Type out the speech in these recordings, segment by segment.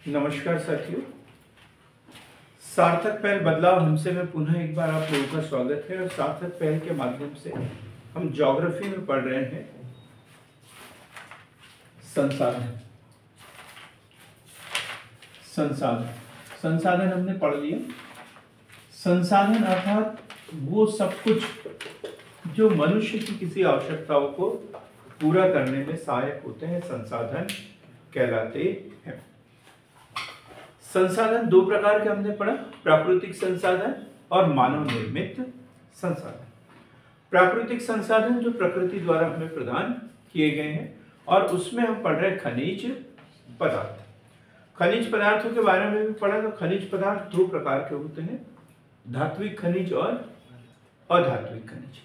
नमस्कार साथियों, सार्थक पहल बदलाव हमसे में पुनः एक बार आप लोगों का स्वागत है। और सार्थक पहल के माध्यम से हम ज्योग्राफी में पढ़ रहे हैं संसाधन। संसाधन संसाधन हमने पढ़ लिया। संसाधन अर्थात वो सब कुछ जो मनुष्य की किसी आवश्यकताओं को पूरा करने में सहायक होते हैं, संसाधन कहलाते हैं। संसाधन दो प्रकार के हमने पढ़ा, प्राकृतिक संसाधन और मानव निर्मित संसाधन। प्राकृतिक संसाधन जो प्रकृति द्वारा हमें प्रदान किए गए हैं, और उसमें हम पढ़ रहे खनिज पदार्थ। खनिज पदार्थों के बारे में भी पढ़ा। तो खनिज पदार्थ दो प्रकार के होते हैं, धात्विक खनिज और अधात्विक खनिज।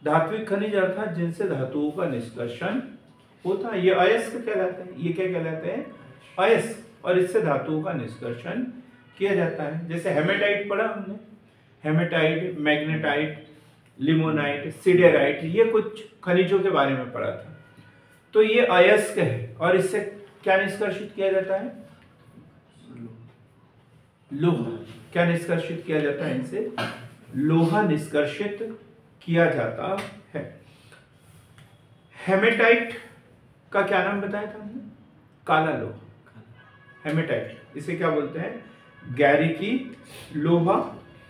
धात्विक खनिज अर्थात जिनसे धातुओं का निष्कर्षण होता है, ये अयस्क कहलाते हैं। ये क्या कहलाते हैं? अयस्क। और इससे धातुओं का निष्कर्षण किया जाता है। जैसे हेमेटाइट पढ़ा हमने, हेमेटाइट, मैग्नेटाइट, लिमोनाइट, सिडेराइट, ये कुछ खनिजों के बारे में पढ़ा था। तो ये अयस्क है और इससे क्या निष्कर्षित किया जाता है? लोहा। क्या निष्कर्षित किया जाता है? इनसे लोहा निष्कर्षित किया जाता है। हेमेटाइट का क्या नाम बताया था हमने? काला लोहा। हेमेटाइट इसे क्या बोलते हैं? गैरिकी लोहा,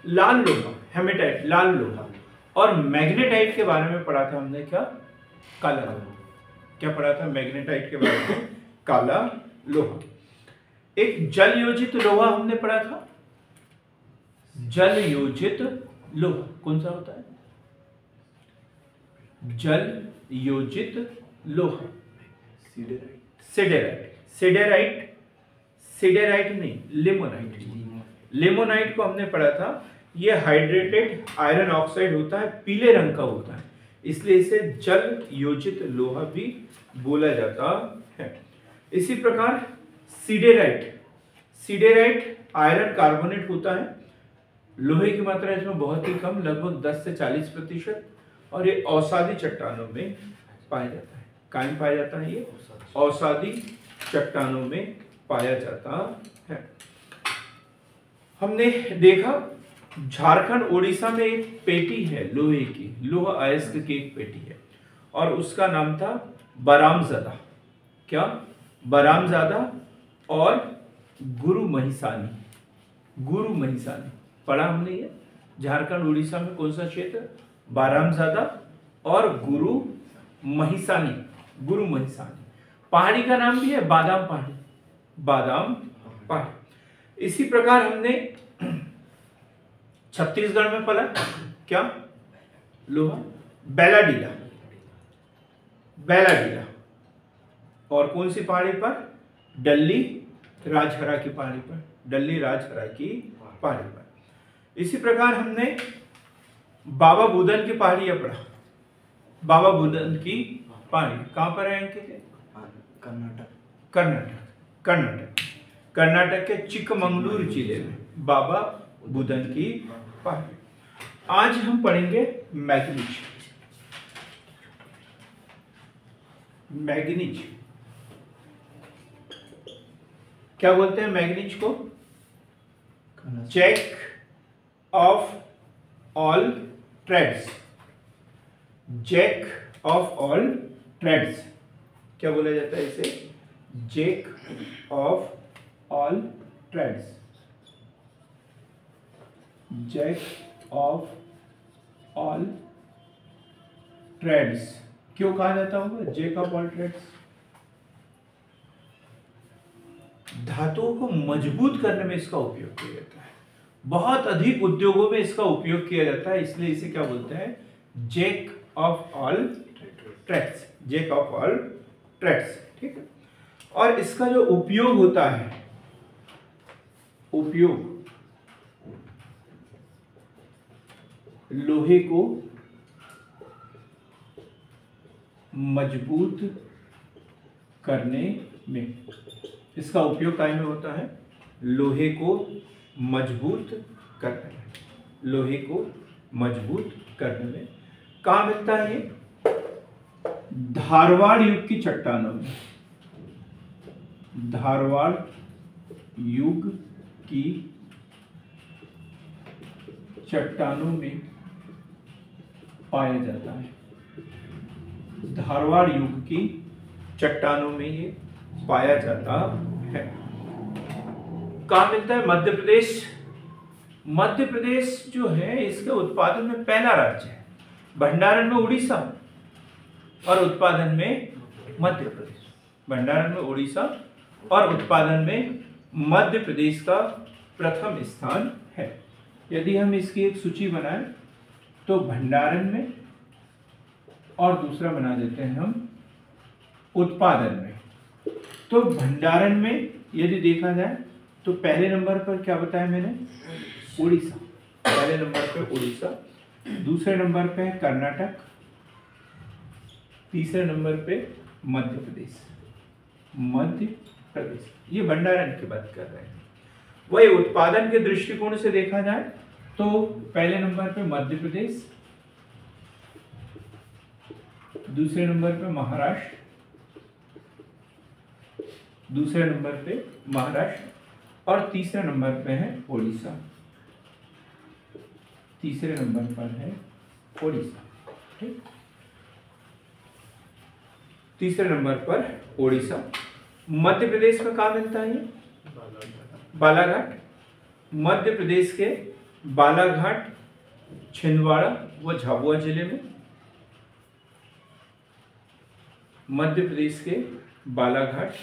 लाल लोहा। हेमेटाइट लाल लोहा। और मैग्नेटाइट के बारे में पढ़ा था हमने, क्या? काला लोहा। क्या पढ़ा था मैग्नेटाइट के बारे में? काला लोहा। एक जल योजित लोहा हमने पढ़ा था। जल योजित लोहा कौन सा होता है? जल योजित लोहा, सिडेराइट। सिडेराइट सिडेराइट नहीं, लिमोनाइट। लिमोनाइट को हमने पढ़ा था। ये हाइड्रेटेड आयरन ऑक्साइड होता है, पीले रंग का होता है, इसलिए इसे जल योजित लोहा भी बोला जाता है। इसी प्रकार सिडेराइट, सिडेराइट आयरन कार्बोनेट होता है। लोहे की मात्रा इसमें बहुत ही कम, लगभग 10 से 40%, और ये औसादी चट्टानों में पाया जाता है। कहाँ पाया जाता है? ये औसादी चट्टानों में पाया जाता है। हमने देखा झारखंड ओडिशा में एक पेटी है लोहे की, लोहा अयस्क की एक पेटी है, और उसका नाम था बरामज़दा। क्या? बरामज़दा और गुरु महिसानी। गुरु महिसानी पढ़ा हमने। ये झारखंड उड़ीसा में कौन सा क्षेत्र? बरामज़दा और गुरु महिसानी। गुरु महिसानी पहाड़ी का नाम भी है, बादाम पहाड़ी। बादाम पहाड़ी। इसी प्रकार हमने छत्तीसगढ़ में पढ़ा, क्या? लोहा बैलाडीला। बैलाडीला। और कौन सी पहाड़ी पर? डल्ली राजहरा की पहाड़ी पर। डल्ली राजहरा की पहाड़ी पर। इसी प्रकार हमने बाबा बुदन की पहाड़ियां पढ़ा। बाबा बुदन की पहाड़ी कहां पर है? कर्नाटक। कर्नाटक। कर्नाटक कर्नाटक के चिकमंगलूर जिले में बाबा बुदन की पहाड़ी। आज हम पढ़ेंगे मैग्नीज। मैग्नीज क्या बोलते हैं मैग्नीज को? Jack of all trades. Jack of all trades क्या बोला जाता है इसे? Jack of all trades. Jack of all trades क्यों कहा जाता होगा जैक ऑफ ऑल ट्रेड्स? धातुओं को मजबूत करने में इसका उपयोग किया जाता है। बहुत अधिक उद्योगों में इसका उपयोग किया जाता है, इसलिए इसे क्या बोलते हैं? Jack of all trades. Jack of all trades, ठीक है। और इसका जो उपयोग होता है, उपयोग लोहे को मजबूत करने में, इसका उपयोग काय में होता है? लोहे को मजबूत करने में। लोहे को मजबूत करने में कहाँ मिलता है ये? धारवाड़ युग की चट्टानों में। धारवाड़ युग की चट्टानों में पाया जाता है। धारवाड़ युग की चट्टानों में ये पाया जाता है। कहाँ मिलता है? मध्य प्रदेश। मध्य प्रदेश जो है इसके उत्पादन में पहला राज्य है, भंडारण में उड़ीसा और उत्पादन में मध्य प्रदेश। भंडारण में उड़ीसा और उत्पादन में मध्य प्रदेश का प्रथम स्थान है। यदि हम इसकी एक सूची बनाएं तो भंडारण में और दूसरा बना देते हैं हम उत्पादन में। तो भंडारण में यदि देखा जाए तो पहले नंबर पर क्या बताया मैंने? उड़ीसा। पहले नंबर पे उड़ीसा, दूसरे नंबर पे है कर्नाटक, तीसरे नंबर पे मध्य प्रदेश। मध्य प्रदेश, ये भंडारण की बात कर रहे हैं। वही उत्पादन के दृष्टिकोण से देखा जाए तो पहले नंबर पे मध्य प्रदेश, दूसरे नंबर पे महाराष्ट्र, दूसरे नंबर पे महाराष्ट्र और तीसरे नंबर पे है उड़ीसा। तीसरे नंबर पर है उड़ीसा। ठीक, तीसरे नंबर पर उड़ीसा। मध्य प्रदेश में कहाँ मिलता है ये? बालाघाट। मध्य प्रदेश के बालाघाट, छिंदवाड़ा व झाबुआ जिले में। मध्य प्रदेश के बालाघाट,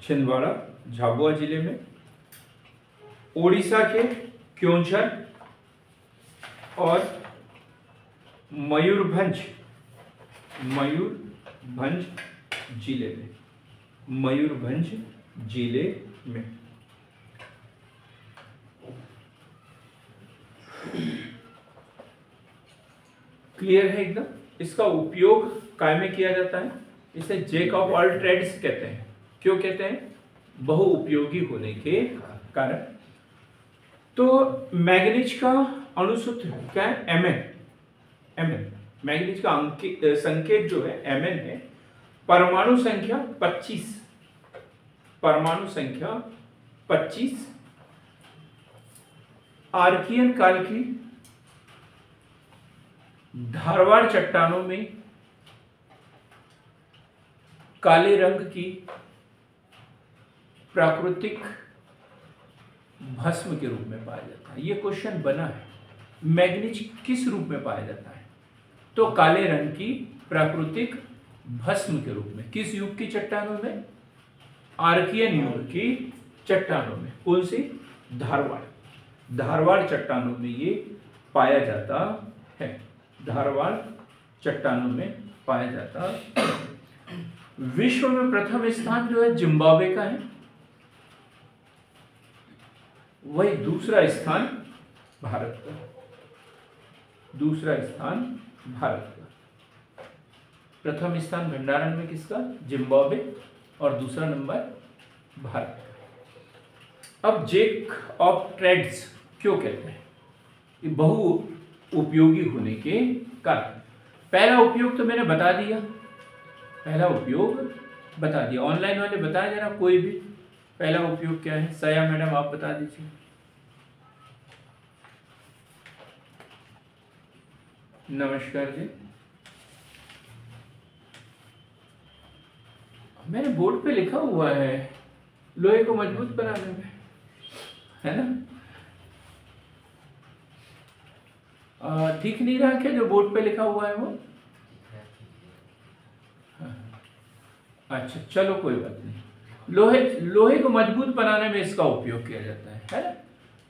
छिंदवाड़ा, झाबुआ जिले में। ओडिशा के क्योंझर और मयूरभंज जिले में। मयूरभंज जिले में। क्लियर है एकदम? इसका उपयोग काय में किया जाता है? इसे जैक ऑफ ऑल ट्रेड्स कहते हैं। क्यों कहते हैं? बहुउपयोगी होने के कारण। तो मैग्नीज का अणुसूत्र क्या है? Mn। मैग्नीज का संकेत जो है Mn है। परमाणु संख्या 25। परमाणु संख्या 25। आर्कियन काल की धारवाड़ चट्टानों में काले रंग की प्राकृतिक भस्म के रूप में पाया जाता है। यह क्वेश्चन बना है, मैग्नीज किस रूप में पाया जाता है? तो काले रंग की प्राकृतिक भस्म के रूप में। किस युग की चट्टानों में? आर्कियन युग की चट्टानों में। कौन सी? धारवाड़ चट्टानों में ये पाया जाता है। धारवाड़ चट्टानों में पाया जाता है। विश्व में प्रथम स्थान जो है जिम्बाब्वे का है, वही दूसरा स्थान भारत का। दूसरा स्थान भारत का। प्रथम स्थान भंडारण में किसका? जिम्बाब्वे और दूसरा नंबर भारत का। अब जैक ऑफ ट्रेड्स क्यों कहते हैं? ये बहु उपयोगी होने के कारण। पहला उपयोग तो मैंने बता दिया, पहला उपयोग बता दिया। ऑनलाइन वाले बताया जरा कोई भी पहला उपयोग क्या है? सया मैडम आप बता दीजिए। नमस्कार जी। मैंने बोर्ड पे लिखा हुआ है लोहे को मजबूत बनाने में, है ना? दिख नहीं रहा क्या जो बोर्ड पे लिखा हुआ है वो? अच्छा चलो कोई बात नहीं। लोहे को मजबूत बनाने में इसका उपयोग किया जाता है ना?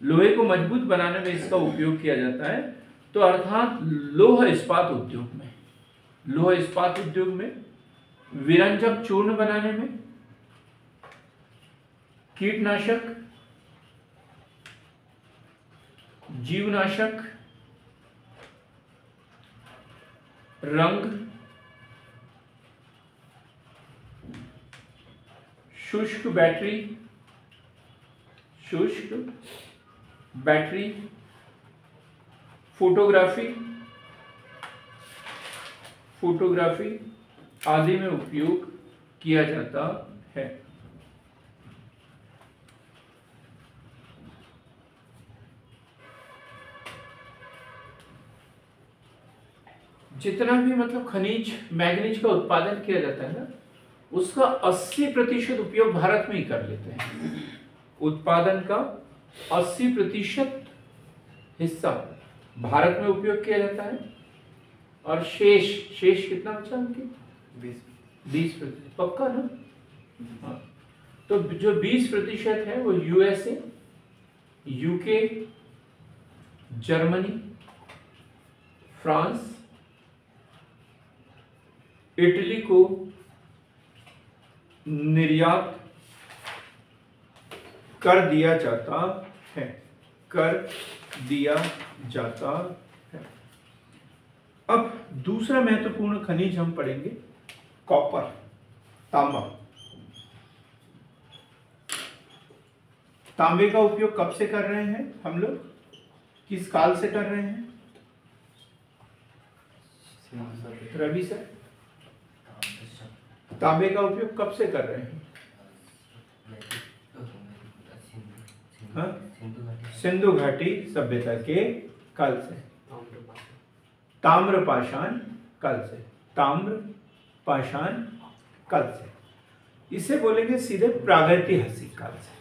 लोहे को मजबूत बनाने में इसका उपयोग किया जाता है। तो अर्थात लौह इस्पात उद्योग में, लौह इस्पात उद्योग में, विरंजक चूर्ण बनाने में, कीटनाशक, जीवनाशक, रंग, शुष्क बैटरी, फोटोग्राफी आदि में उपयोग किया जाता है। जितना भी मतलब खनिज मैग्नीज का उत्पादन किया जाता है ना, उसका 80% उपयोग भारत में ही कर लेते हैं। उत्पादन का 80% हिस्सा भारत में उपयोग किया जाता है, और शेष कितना बचा उनकी? 20%। पक्का ना? हाँ। तो जो 20% है वो USA, UK, Germany, France, Italy को निर्यात कर दिया जाता है, कर दिया जाता है। अब दूसरा महत्वपूर्ण खनिज हम पढ़ेंगे कॉपर, तांबा। तांबे का उपयोग कब से कर रहे हैं हम लोग, किस काल से कर रहे हैं रवि सर? तांबे का उपयोग कब से कर रहे हैं? हाँ? सिंधु घाटी सभ्यता के काल से, ताम्र पाषाण काल से, ताम्र पाषाण काल से। इसे बोलेंगे सीधे प्रागैतिहासिक काल से।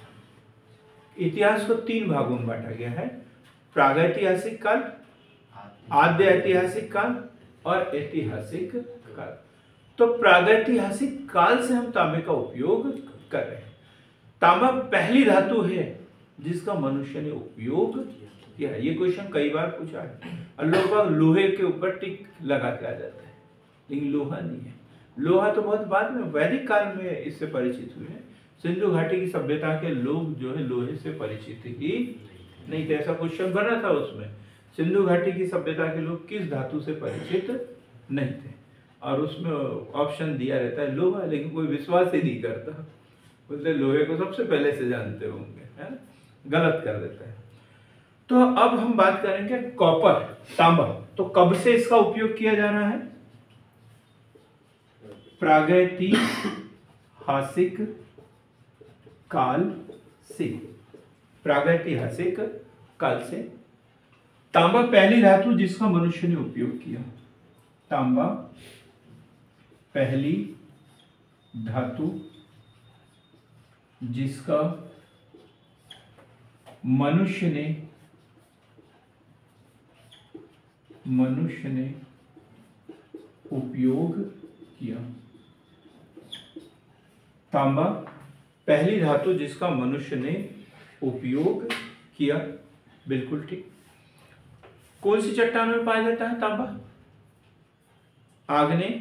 इतिहास को 3 भागों में बांटा गया है, प्रागैतिहासिक काल, आद्य ऐतिहासिक काल और ऐतिहासिक काल। तो प्रागैतिहासिक काल से हम तांबे का उपयोग कर रहे हैं। तांबा पहली धातु है जिसका मनुष्य ने उपयोग किया है। ये क्वेश्चन कई बार पूछा है, और लोग लोहे के ऊपर टिक लगा के आ जाते हैं, लेकिन लोहा नहीं है। लोहा तो बहुत बाद में वैदिक काल में इससे परिचित हुए हैं। सिंधु घाटी की सभ्यता के लोग जो है लोहे से परिचित ही नहीं थे। ऐसा क्वेश्चन बना था उसमें, सिंधु घाटी की सभ्यता के लोग किस धातु से परिचित नहीं थे, और उसमें ऑप्शन दिया रहता है लोहा, लेकिन कोई विश्वास ही नहीं करता, बोलते लोहे को सबसे पहले से जानते होंगे, है ना? गलत कर देता है। तो अब हम बात करेंगे कॉपर, तांबा। तो कब से इसका उपयोग किया जा रहा है? प्रागैतिहासिक काल से, प्रागैतिहासिक काल से। तांबा पहली धातु जिसका मनुष्य ने उपयोग किया, तांबा पहली धातु जिसका मनुष्य ने उपयोग किया। तांबा पहली धातु जिसका मनुष्य ने उपयोग किया, बिल्कुल ठीक। कौन सी चट्टानों में पाया जाता है तांबा? आग्नेय,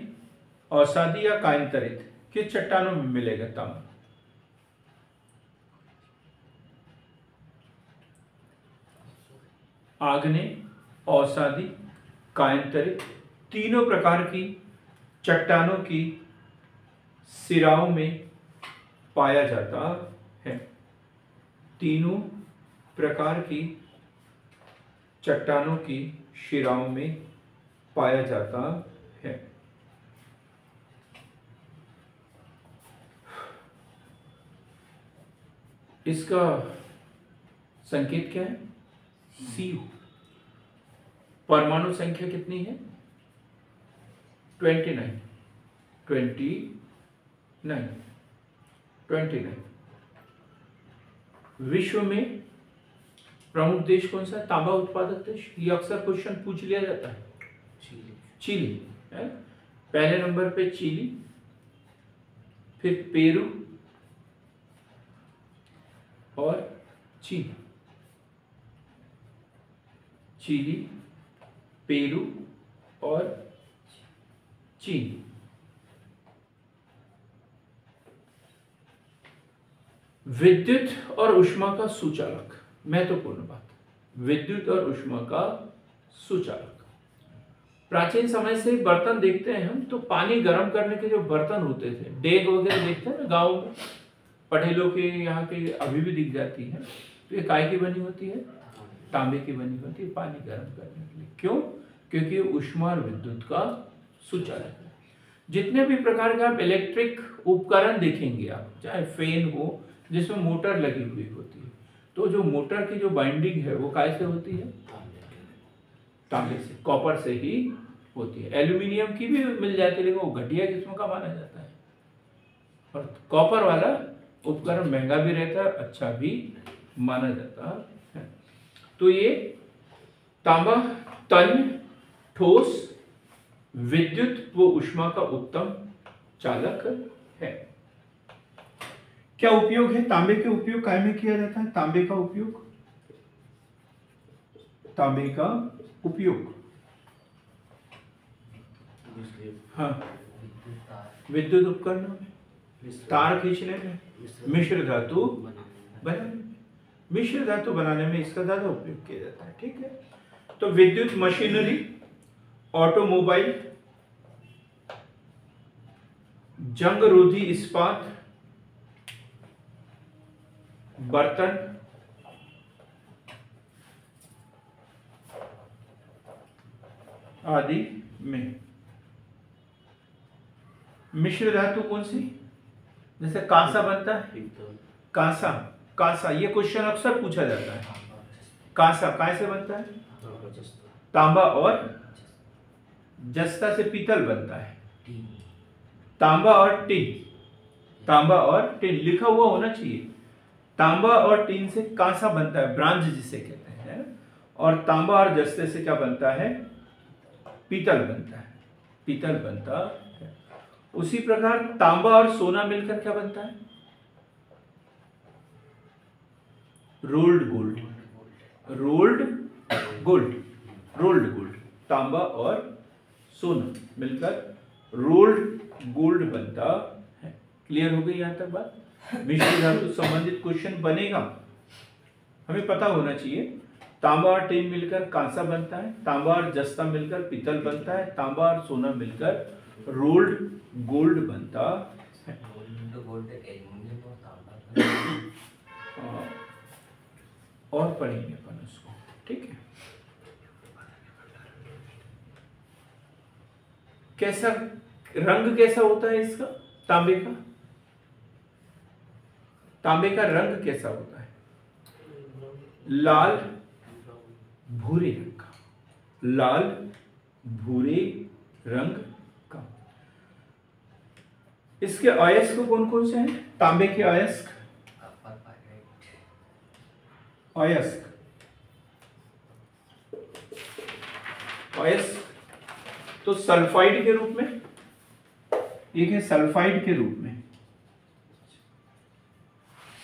औसादी या कायंतरित, किस चट्टानों में मिलेगा तांबा? आग्नेय, औसादी, कायंतरित, तीनों प्रकार की चट्टानों की सिराओं में पाया जाता है। तीनों प्रकार की चट्टानों की शिराओं में पाया जाता है। इसका संकेत क्या है? Cu। परमाणु संख्या कितनी है? 29। विश्व में प्रमुख देश कौन सा है तांबा उत्पादक देश? ये अक्सर क्वेश्चन पूछ लिया जाता है। चिली है पहले नंबर पे, चिली, फिर पेरू और चीन। चिली, पेरू और चीन। विद्युत और ऊष्मा का सुचालक, महत्वपूर्ण बात, विद्युत और ऊष्मा का सुचालक। प्राचीन समय से बर्तन देखते हैं हम, तो पानी गर्म करने के जो बर्तन होते थे, डेग वगैरह देखते हैं ना गाँव में, पटेलों के यहाँ के अभी भी दिख जाती है। तो ये काय की बनी होती है? तांबे की बनी होती है, पानी गर्म करने के लिए। क्यों? क्योंकि ऊष्मा और विद्युत का सुचालक है। जितने भी प्रकार के आप इलेक्ट्रिक उपकरण देखेंगे आप, चाहे फैन हो जिसमें मोटर लगी हुई होती है, तो जो मोटर की जो बाइंडिंग है वो काय से होती है? तांबे से, कॉपर से ही होती है। एल्यूमिनियम की भी मिल जाती है लेकिन वो घटिया किस्म का माना जाता है। और कॉपर वाला उपकरण महंगा भी रहता है, अच्छा भी माना जाता है। तो ये तांबा तन, ठोस, विद्युत व ऊष्मा का उत्तम चालक है। क्या उपयोग है? तांबे के उपयोग काय में किया जाता है? तांबे का उपयोग, तांबे का उपयोग हाँ विद्युत उपकरणों में, तार खींचने में, मिश्र धातु बनाने में, मिश्र धातु बनाने में इसका ज्यादा उपयोग किया जाता है। ठीक है, तो विद्युत मशीनरी, ऑटोमोबाइल, जंग रोधी इस्पात, बर्तन, आदि में। मिश्र धातु कौन सी? जैसे कांसा बनता है, कांसा, कांसा ये क्वेश्चन अक्सर पूछा जाता है। कांसा काय से बनता है? तांबा और जस्ता से पीतल बनता है। तांबा और टिन, तांबा और टिन लिखा हुआ होना चाहिए। तांबा और टिन से कांसा बनता है, ब्रांज जिसे कहते हैं। और तांबा और जस्ते से क्या बनता है? पीतल बनता है, पीतल बनता है। उसी प्रकार तांबा और सोना मिलकर क्या बनता है? Rolled gold, rolled gold, rolled gold. तांबा और सोना मिलकर रोल्ड गोल्ड बनता है। क्लियर हो गई यहां तक बात? मिश्र धातु संबंधित क्वेश्चन बनेगा, हमें पता होना चाहिए। तांबा और टिन मिलकर कांसा बनता है, तांबा और जस्ता मिलकर पीतल बनता है, तांबा और सोना मिलकर रोल्ड गोल्ड बनता है। और पढ़ेंगे अपन उसको, ठीक है। कैसा रंग कैसा होता है इसका? तांबे का, तांबे का रंग कैसा होता है? लाल भूरे रंग का, लाल भूरे रंग का। इसके अयस्क कौन कौन से हैं? तांबे के अयस्क, अयस्क, अयस्क तो सल्फाइड के रूप में, एक है सल्फाइड के रूप में,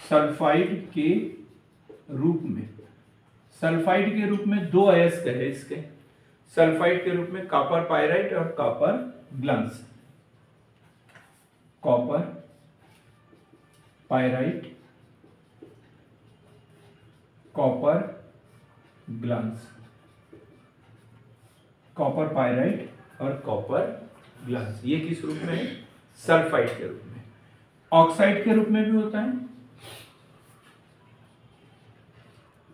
सल्फाइड के रूप में, सल्फाइड के रूप में दो अयस्क है इसके। सल्फाइड के रूप में कॉपर पायराइट और copper glance, copper pyrite, copper glance, copper pyrite और कॉपर ग्लास। ये किस रूप में है? सल्फाइड के रूप में। ऑक्साइड के रूप में भी होता है,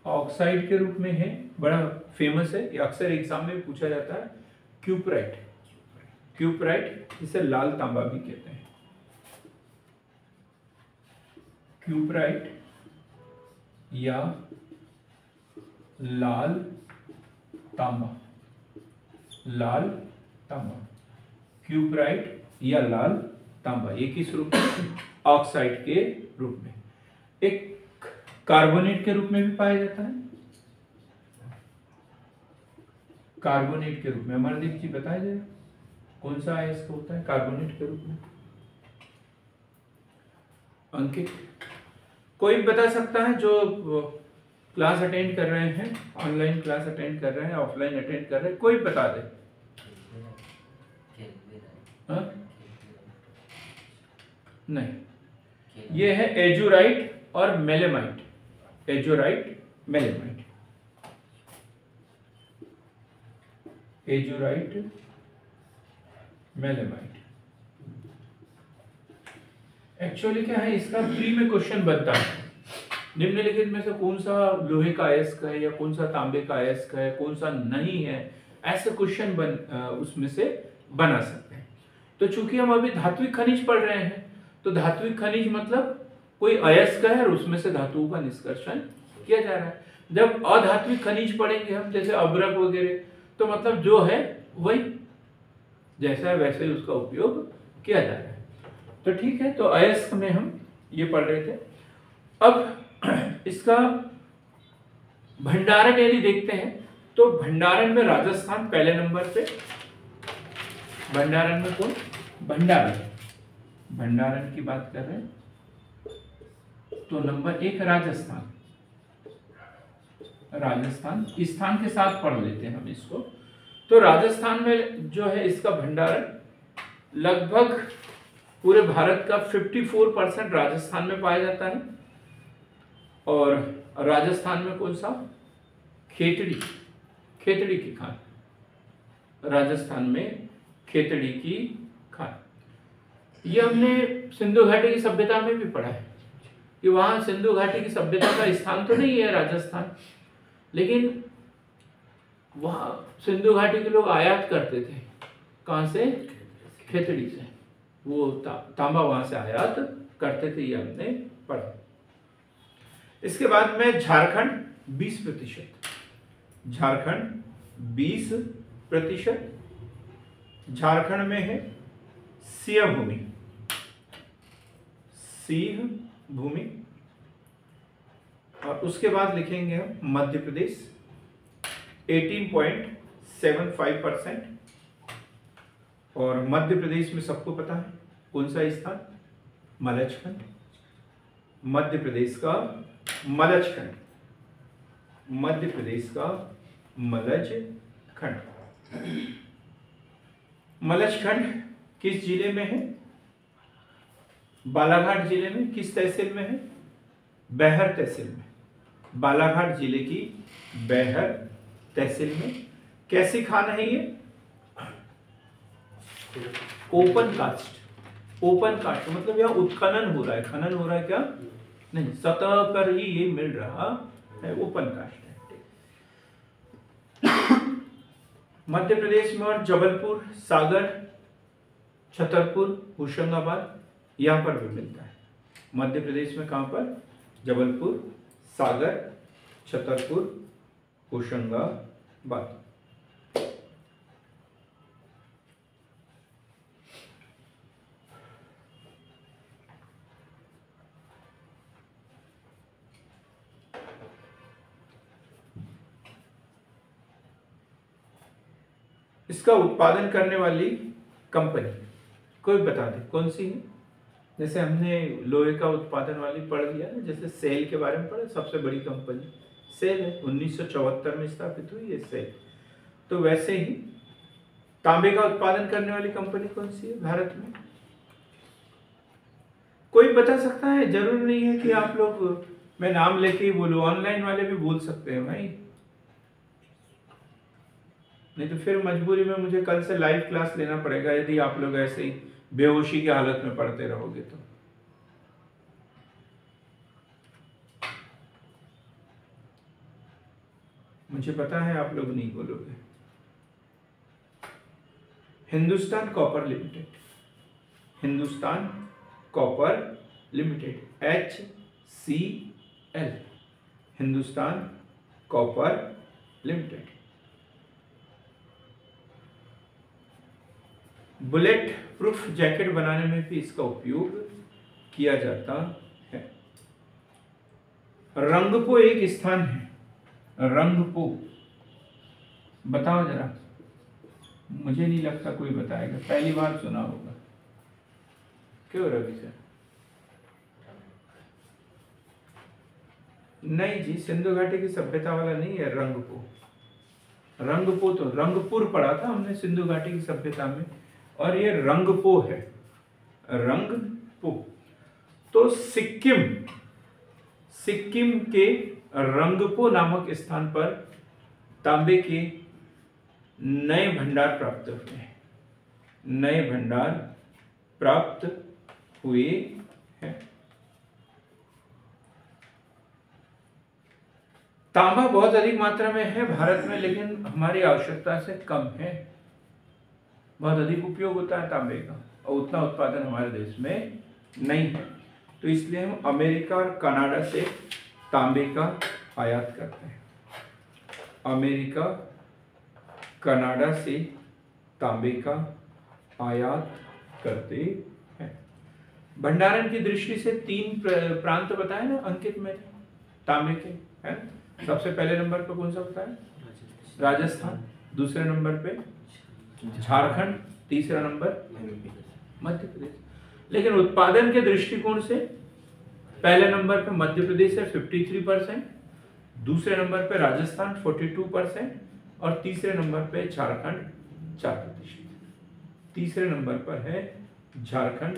ऑक्साइड के रूप में है, बड़ा फेमस है, ये अक्सर एग्जाम में पूछा जाता है। क्यूपराइट, क्यूपराइट जिसे लाल तांबा भी कहते हैं। क्यूपराइट या लाल तांबा, लाल तांबा, क्यूपराइट या लाल तांबा, ये किस रूप में? ऑक्साइड के रूप में। एक कार्बोनेट के रूप में भी पाया जाता है, कार्बोनेट के रूप में। अमरदीप जी बताया जाए कौन सा अयस्क होता है कार्बोनेट के रूप में? अंकित, कोई बता सकता है जो क्लास अटेंड कर रहे हैं, ऑनलाइन क्लास अटेंड कर रहे हैं, ऑफलाइन अटेंड कर रहे हैं, कोई बता दे। हाँ? नहीं, ये है एजुराइट और मेलेमाइट, एजुराइट मेलेमाइट, एजुराइट मेलेमाइट। एक्चुअली क्या है, इसका प्री में क्वेश्चन बनता है, निम्नलिखित में से कौन सा लोहे का अयस्क है या कौन सा तांबे का अयस्क है, कौन सा नहीं है, ऐसे क्वेश्चन उसमें से बना सकते हैं। तो चूंकि हम अभी धात्विक खनिज पढ़ रहे हैं, तो धात्विक खनिज मतलब कोई अयस्क है और उसमें से धातुओं का निष्कर्षण किया जा रहा है। जब अधात्विक खनिज पढ़ेंगे हम, जैसे अब्रक वगैरह, तो मतलब जो है वही जैसा है वैसे ही उसका उपयोग किया जा रहा है। तो ठीक है, तो अयस्क में हम ये पढ़ रहे थे। अब इसका भंडारण यदि देखते हैं तो भंडारण में राजस्थान पहले नंबर पे। भंडारण में कौन? भंडारण, भंडारण की बात कर रहे हैं तो नंबर 1 राजस्थान। राजस्थान स्थान के साथ पढ़ लेते हैं हम इसको। तो राजस्थान में जो है इसका भंडारण लगभग पूरे भारत का 54% राजस्थान में पाया जाता है। और राजस्थान में कौन सा? खेतड़ी, खेतड़ी की खान। राजस्थान में खेतड़ी की खान। ये हमने सिंधु घाटी की सभ्यता में भी पढ़ा है कि वहां सिंधु घाटी की सभ्यता का स्थान तो नहीं है राजस्थान, लेकिन वहां सिंधु घाटी के लोग आयात करते थे। कहां से? खेतड़ी से। वो तांबा वहां से आयात करते थे, ये हमने पढ़ा। इसके बाद में झारखंड 20%। झारखंड 20%। झारखंड में है सिंह भूमि, सिंह भूमि। और उसके बाद लिखेंगे हम मध्य प्रदेश 18.75%। और मध्य प्रदेश में सबको पता है कौन सा स्थान? मलजखंड। मध्य प्रदेश का मलजखंड, मध्य प्रदेश का मलजखंड। मलजखंड किस जिले में है? बालाघाट जिले में। किस तहसील में है? बैहर तहसील में। बालाघाट जिले की बैहर तहसील में। कैसी खान है ये? Open cast. ओपन कास्ट मतलब यहाँ उत्खनन हो रहा है, खनन हो रहा है क्या? नहीं, सतह पर ही ये मिल रहा है, ओपन कास्ट है। मध्य प्रदेश में और जबलपुर, सागर, छतरपुर, होशंगाबाद यहाँ पर भी मिलता है। मध्य प्रदेश में कहाँ पर? जबलपुर, सागर, छतरपुर, होशंगाबाद। इसका उत्पादन करने वाली कंपनी कोई बता दे कौन सी है? जैसे हमने लोहे का उत्पादन वाली पढ़ लिया ना, जैसे सेल के बारे में पढ़ा, सबसे बड़ी कंपनी सेल है, 1974 में स्थापित हुई है सेल। तो वैसे ही तांबे का उत्पादन करने वाली कंपनी कौन सी है भारत में? कोई बता सकता है? जरूर नहीं है कि आप लोग मैं नाम लेके ही बोलूं, ऑनलाइन वाले भी बोल सकते हैं भाई, नहीं तो फिर मजबूरी में मुझे कल से लाइव क्लास लेना पड़ेगा यदि आप लोग ऐसे ही बेहोशी की हालत में पढ़ते रहोगे तो। मुझे पता है आप लोग नहीं बोलोगे। Hindustan copper limited, Hindustan copper limited, HCL, Hindustan copper limited. Bullet proof jacket बनाने में भी इसका उपयोग किया जाता है। रंगपो एक स्थान है, रंगपो बताओ जरा, मुझे नहीं लगता कोई बताएगा, पहली बार सुना होगा। क्यों रवि सर? नहीं जी, सिंधु घाटी की सभ्यता वाला नहीं है रंगपो। रंगपो तो रंगपुर पढ़ा था हमने सिंधु घाटी की सभ्यता में, और ये रंगपो है, रंगपो। तो सिक्किम, सिक्किम के रंगपो नामक स्थान पर तांबे के नए भंडार प्राप्त हुए हैं, नए भंडार प्राप्त हुए हैं। तांबा बहुत अधिक मात्रा में है भारत में, लेकिन हमारी आवश्यकता से कम है। बहुत अधिक उपयोग होता है तांबे का और उतना उत्पादन हमारे देश में नहीं है, तो इसलिए हम अमेरिका और कनाडा से तांबे का आयात करते हैं। अमेरिका, कनाडा से तांबे का आयात करते हैं। भंडारण की दृष्टि से 3 प्रांत बताए ना अंकित में तांबे के, है। सबसे पहले नंबर पर कौन सा बताया? राजस्थान, दूसरे नंबर पे झारखंड, तीसरा नंबर मध्य प्रदेश। लेकिन उत्पादन के दृष्टिकोण से पहले नंबर पे मध्य प्रदेश है 53%, दूसरे नंबर पे राजस्थान 42% और तीसरे नंबर पे झारखंड 4%। तीसरे नंबर पर है झारखंड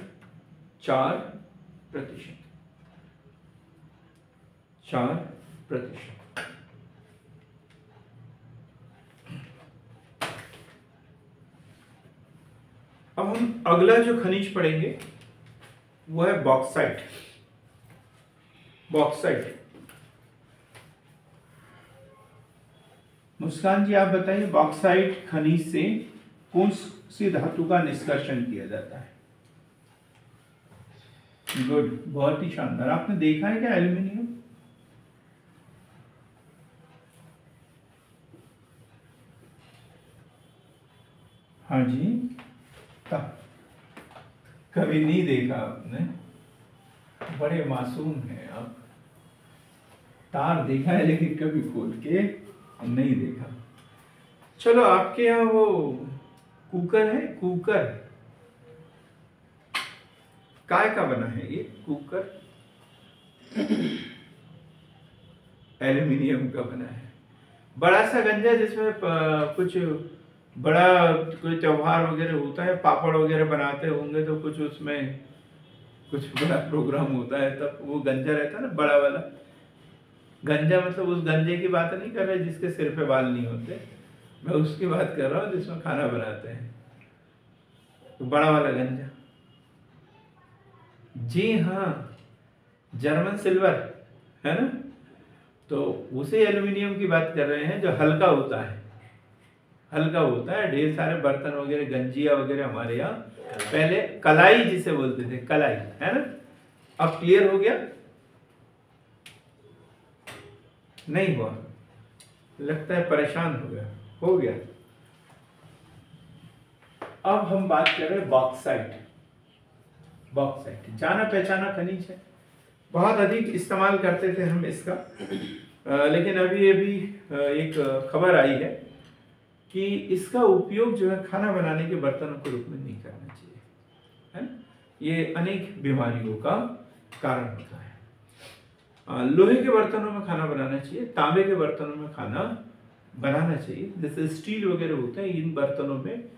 4%। 4%। अब हम अगला जो खनिज पढ़ेंगे वो है बॉक्साइट। बॉक्साइट, मुस्कान जी आप बताइए, बॉक्साइट खनिज से कौन सी धातु का निष्कर्षण किया जाता है? गुड, बहुत ही शानदार। आपने देखा है क्या एल्यूमिनियम? हाँ जी, कभी नहीं देखा आपने? बड़े मासूम हैं आप। तार देखा है लेकिन कभी खोल के नहीं देखा। चलो, आपके यहाँ वो कुकर है? कुकर काय का बना है ये कुकर? एल्यूमिनियम का बना है। बड़ा सा गंजा जिसमें कुछ बड़ा कोई त्योहार वगैरह होता है, पापड़ वगैरह बनाते होंगे तो कुछ उसमें कुछ बड़ा प्रोग्राम होता है तब वो गंजा रहता है ना, बड़ा वाला गंजा। मतलब उस गंजे की बात नहीं कर रहे जिसके सिर पे बाल नहीं होते, मैं उसकी बात कर रहा हूँ जिसमें खाना बनाते हैं, तो बड़ा वाला गंजा। जी हाँ, जर्मन सिल्वर है ना, तो उसे एल्यूमिनियम की बात कर रहे हैं जो हल्का होता है। हल्का होता है, ढेर सारे बर्तन वगैरह, गंजिया वगैरह हमारे यहाँ पहले कलाई जिसे बोलते थे, कलाई, है ना। अब क्लियर हो गया? नहीं हुआ? लगता है परेशान हो गया। हो गया। अब हम बात कर रहे हैं बॉक्साइट। बॉक्साइट जाना पहचाना खनिज है, बहुत अधिक इस्तेमाल करते थे हम इसका, लेकिन अभी एक खबर आई है कि इसका उपयोग जो है खाना बनाने के बर्तनों के रूप में नहीं करना चाहिए, है। ये अनेक बीमारियों का कारण होता है। लोहे के बर्तनों में खाना बनाना चाहिए, तांबे के बर्तनों में खाना बनाना चाहिए, जैसे स्टील वगैरह होते हैं इन बर्तनों में,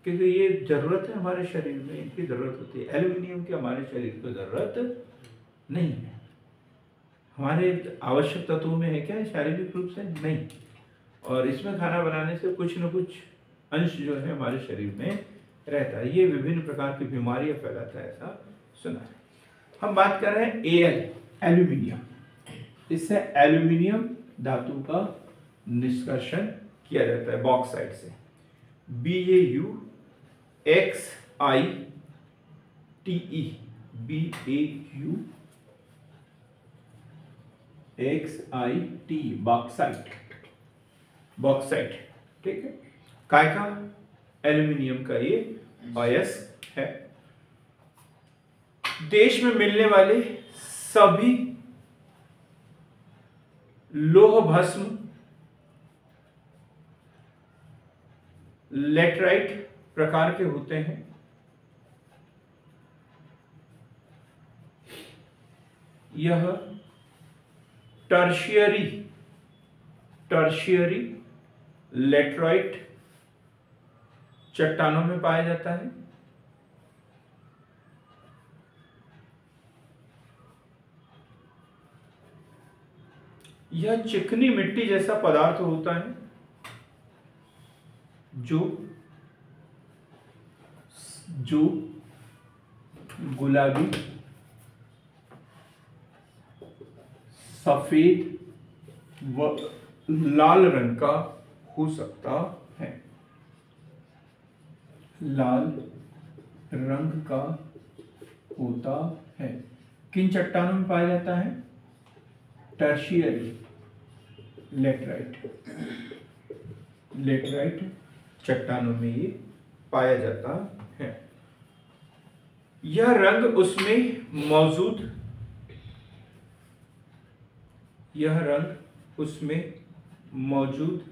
क्योंकि ये जरूरत है हमारे शरीर में, इनकी जरूरत होती है। एल्यूमिनियम की हमारे शरीर को जरूरत नहीं है। हमारे आवश्यक तत्वों में है क्या? शारीरिक रूप से नहीं। और इसमें खाना बनाने से कुछ न कुछ अंश जो है हमारे शरीर में रहता है, ये विभिन्न प्रकार की बीमारियां फैलाता है, ऐसा सुना है। हम बात कर रहे हैं एल, एल्यूमिनियम। इससे एल्यूमिनियम धातु का निष्कर्षण किया जाता है बॉक्साइट से। BAUXITE, bauxite. बॉक्साइट, ठीक है। काय का? एल्यूमिनियम का ये अयस्क है। देश में मिलने वाले सभी लोह भस्म, लेटराइट प्रकार के होते हैं। यह टर्शियरी लेटराइट चट्टानों में पाया जाता है। यह चिकनी मिट्टी जैसा पदार्थ होता है जो गुलाबी, सफेद व लाल रंग का हो सकता है। लाल रंग का होता है। किन चट्टानों में पाया जाता है? टर्शियरी लेटराइट चट्टानों में ये पाया जाता है। यह रंग उसमें मौजूद, यह रंग उसमें मौजूद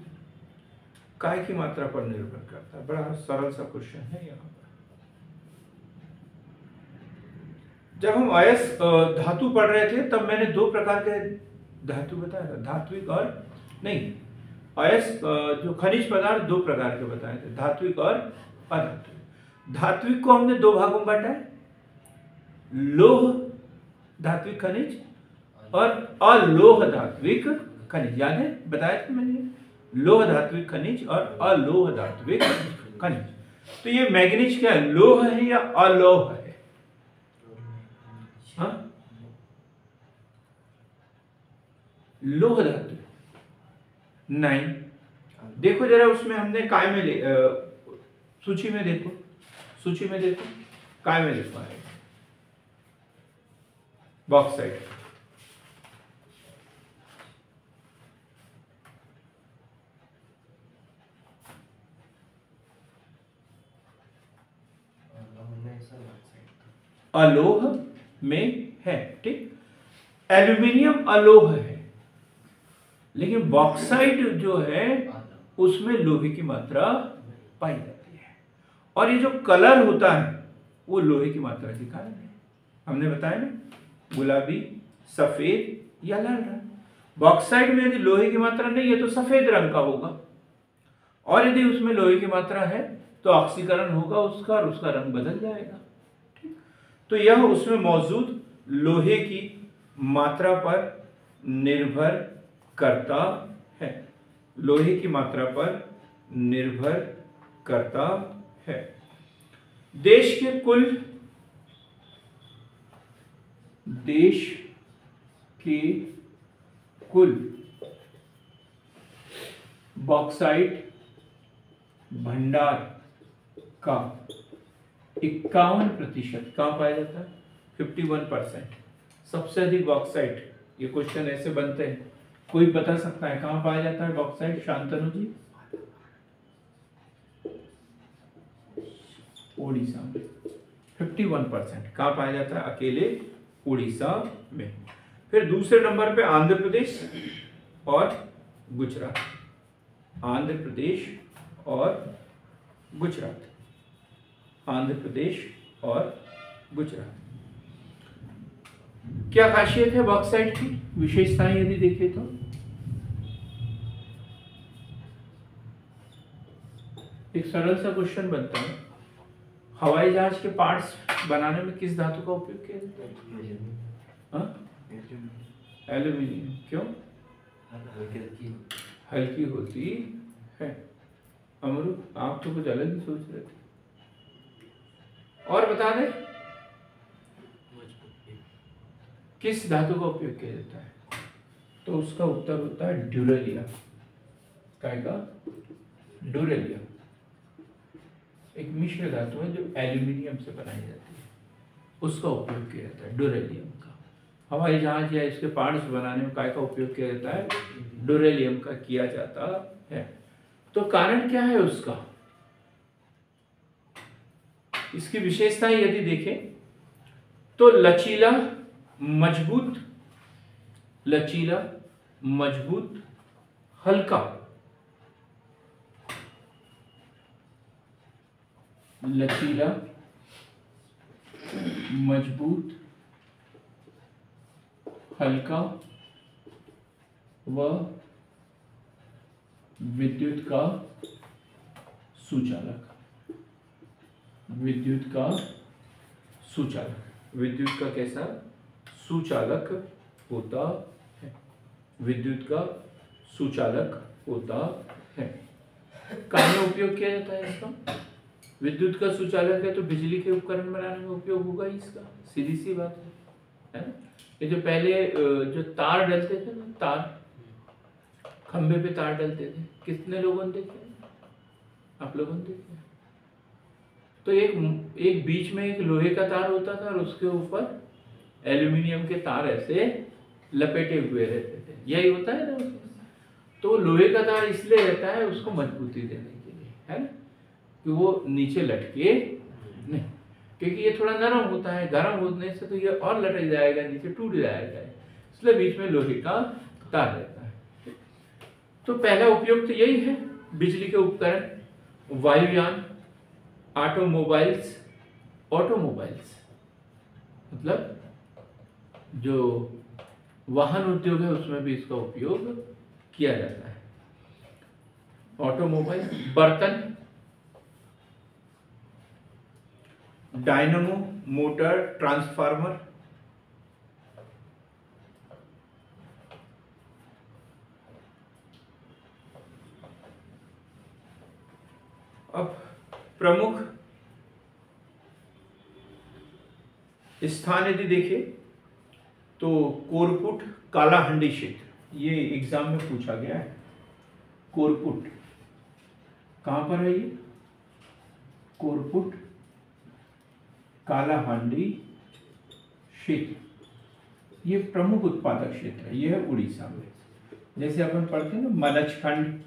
काय की मात्रा पर निर्भर करता है। बड़ा सरल सा क्वेश्चन है यहाँ पर। जब हम अयस धातु पढ़ रहे थे तब मैंने दो प्रकार के धातु बताया था, धात्विक और नहीं, अयस जो खनिज पदार्थ दो प्रकार के बताए थे, धात्विक और अधात्विक। धात्विक को हमने दो भागों में बांटा है, लोह धात्विक खनिज और अलोह धात्विक खनिज। याद है, बताया था मैंने, लोह धात्विक खनिज और अलोह धात्विक खनिज। तो ये मैग्नीज क्या है, लोह है या अलोह है? हाँ, लोह धातु नहीं। देखो जरा उसमें हमने काय में सूची में देखो, सूची में देखो, काय में लिखा है बॉक्साइट। अलोह में है, ठीक। एल्यूमिनियम अलोह है, लेकिन बॉक्साइट जो है उसमें लोहे की मात्रा पाई जाती है। और ये जो कलर होता है वो लोहे की मात्रा के कारण है। हमने बताया ना, गुलाबी, सफेद या लाल रंग। बॉक्साइट में यदि लोहे की मात्रा नहीं है तो सफेद रंग का होगा, और यदि उसमें लोहे की मात्रा है तो ऑक्सीकरण होगा उसका और उसका रंग बदल जाएगा। तो यह उसमें मौजूद लोहे की मात्रा पर निर्भर करता है, लोहे की मात्रा पर निर्भर करता है। देश के कुल बॉक्साइट भंडार का 51% कहाँ पाया जाता है? 51%। सबसे अधिक बॉक्साइट, ये क्वेश्चन ऐसे बनते हैं, कोई बता सकता है कहाँ पाया जाता है बॉक्साइट? शांतनु जी। उड़ीसा में 51% कहाँ पाया जाता है? अकेले उड़ीसा में। फिर दूसरे नंबर पे आंध्र प्रदेश और गुजरात, आंध्र प्रदेश और गुजरात, आंध्र प्रदेश और गुजरात। क्या खासियत है बॉक्साइट की, विशेषताएं यदि देखें तो? एक सरल सा क्वेश्चन बनता है, हवाई जहाज के पार्ट्स बनाने में किस धातु का उपयोग किया जाता है? एल्यूमिनियम। क्यों? हल्की होती है। अमरू, आप तो कुछ अलग ही सोच रहे थे। और बता दें किस धातु का उपयोग किया जाता है? तो उसका उत्तर होता है ड्यूरेलियम। काय का? ड्यूरेलियम एक मिश्र धातु है जो एल्यूमिनियम से बनाई जाती है, उसका उपयोग किया जाता है, ड्यूरेलियम का। हवाई जहाज या इसके पार्ट्स बनाने में काय का उपयोग किया जाता है? ड्यूरेलियम का किया जाता है। तो कारण क्या है उसका? इसकी विशेषताएं यदि देखें तो लचीला, मजबूत, लचीला, मजबूत, हल्का, लचीला, मजबूत, हल्का व विद्युत का सुचालक। विद्युत का सुचालक, विद्युत का कैसा? सुचालक होता है, विद्युत का सुचालक होता है। काम में उपयोग किया जाता है इसका? विद्युत का सुचालक है तो बिजली के उपकरण बनाने में उपयोग होगा इसका, सीधी सी बात है ना? ये जो पहले जो तार डलते थे ना, तार खंबे पे तार डलते थे, कितने लोगों ने देखे? आप लोगों ने देखे? तो एक बीच में एक लोहे का तार होता था और उसके ऊपर एल्यूमिनियम के तार ऐसे लपेटे हुए रहते थे, यही होता है ना। तो लोहे का तार इसलिए रहता है उसको मजबूती देने के लिए, है ना, कि वो नीचे लटके नहीं, क्योंकि ये थोड़ा नरम होता है, गर्म होने से तो ये और लटक जाएगा, नीचे टूट जाएगा, इसलिए बीच में लोहे का तार रहता है। तो पहला उपयोग तो यही है, बिजली के उपकरण, वायुयान, ऑटोमोबाइल्स, ऑटोमोबाइल्स मतलब जो वाहन उद्योग है उसमें भी इसका उपयोग किया जाता है। ऑटोमोबाइल, बर्तन, डायनामो, मोटर, ट्रांसफार्मर, अब प्रमुख स्थान यदि देखें तो कोरपुट, कालाहंडी क्षेत्र, ये एग्जाम में पूछा गया है। कोरपुट कहां पर है ये? कोरपुट, कालाहांडी क्षेत्र, ये प्रमुख उत्पादक क्षेत्र है, ये है उड़ीसा में। जैसे अपन पढ़ते हैं ना, मलचखंड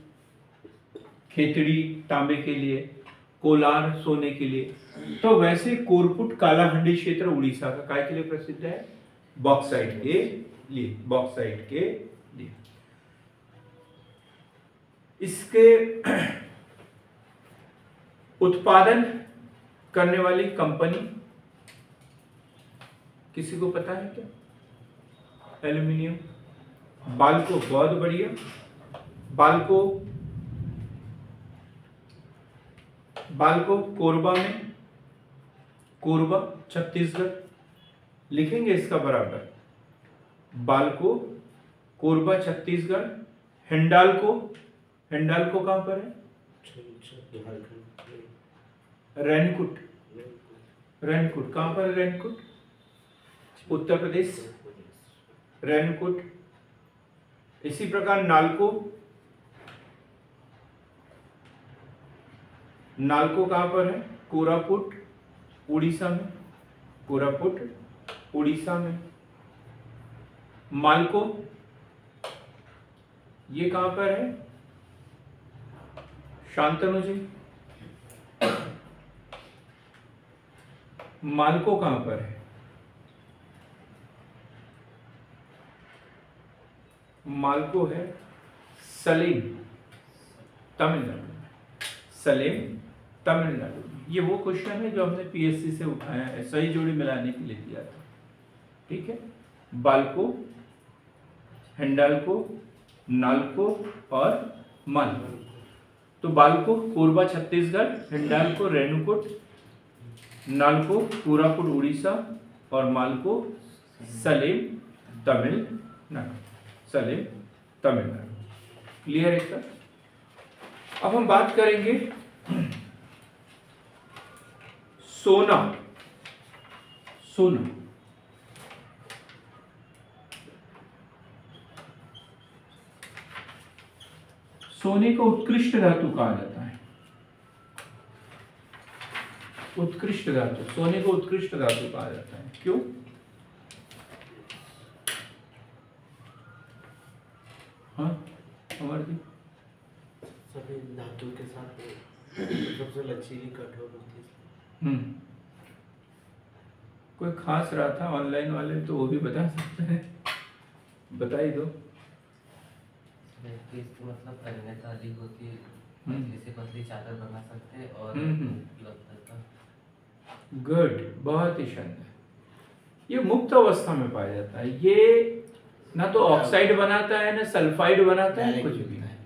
खेतड़ी तांबे के लिए, कोलार सोने के लिए, तो वैसे कोरपुट कालाहांडी क्षेत्र उड़ीसा का काय के लिए प्रसिद्ध है? बॉक्साइट के लिए, बॉक्साइट के लिए। इसके उत्पादन करने वाली कंपनी किसी को पता है क्या? एल्यूमिनियम, बाल्को, बहुत बढ़िया, बाल्को, बाल्को कोरबा में, कोरबा छत्तीसगढ़, लिखेंगे इसका बराबर, बाल्को कोरबा छत्तीसगढ़। हिंडाल्को, हिंडाल्को कहां पर है? रैनकुट, रैनकुट कहां पर है? रैनकुट उत्तर प्रदेश, रैनकुट। इसी प्रकार नालको, नालको कहां पर है? कोरापुट उड़ीसा में, कोरापुट उड़ीसा में। मालको, ये कहां पर है? शांतनु जी, मालको कहां पर है? मालको है सलेम, तमिलनाडु में, सलेम तमिलनाडु में। ये वो क्वेश्चन है जो हमने पीएससी से उठाया है, सही जोड़ी मिलाने के लिए दिया था, ठीक है। बाल्को, हिंडाल्को, नाल्को और मालको। तो बाल्को कोरबा छत्तीसगढ़, हिंडाल्को रेणुकूट, नाल्को कोरापुट उड़ीसा और मालको सलेम तमिलनाडु, सलेम तमिलनाडु। क्लियर है सर? अब हम बात करेंगे सोना, सोना, सोने को उत्कृष्ट धातु कहा जाता है। उत्कृष्ट धातु, सोने को उत्कृष्ट धातु कहा जाता है, क्यों? हाँ अमर जी, सभी धातु के साथ सबसे लचीली कठोर होती है। कोई खास रहा था ऑनलाइन वाले तो वो भी बता सकते हैं, बता ही दो। मतलब तन्यता अधिक होती है, जैसे पतली चादर बना सकते हैं और गुड, बहुत ही शानदार। ये मुक्त अवस्था में पाया जाता है, ये ना तो ऑक्साइड बनाता है ना सल्फाइड बनाता है, कुछ भी नहीं।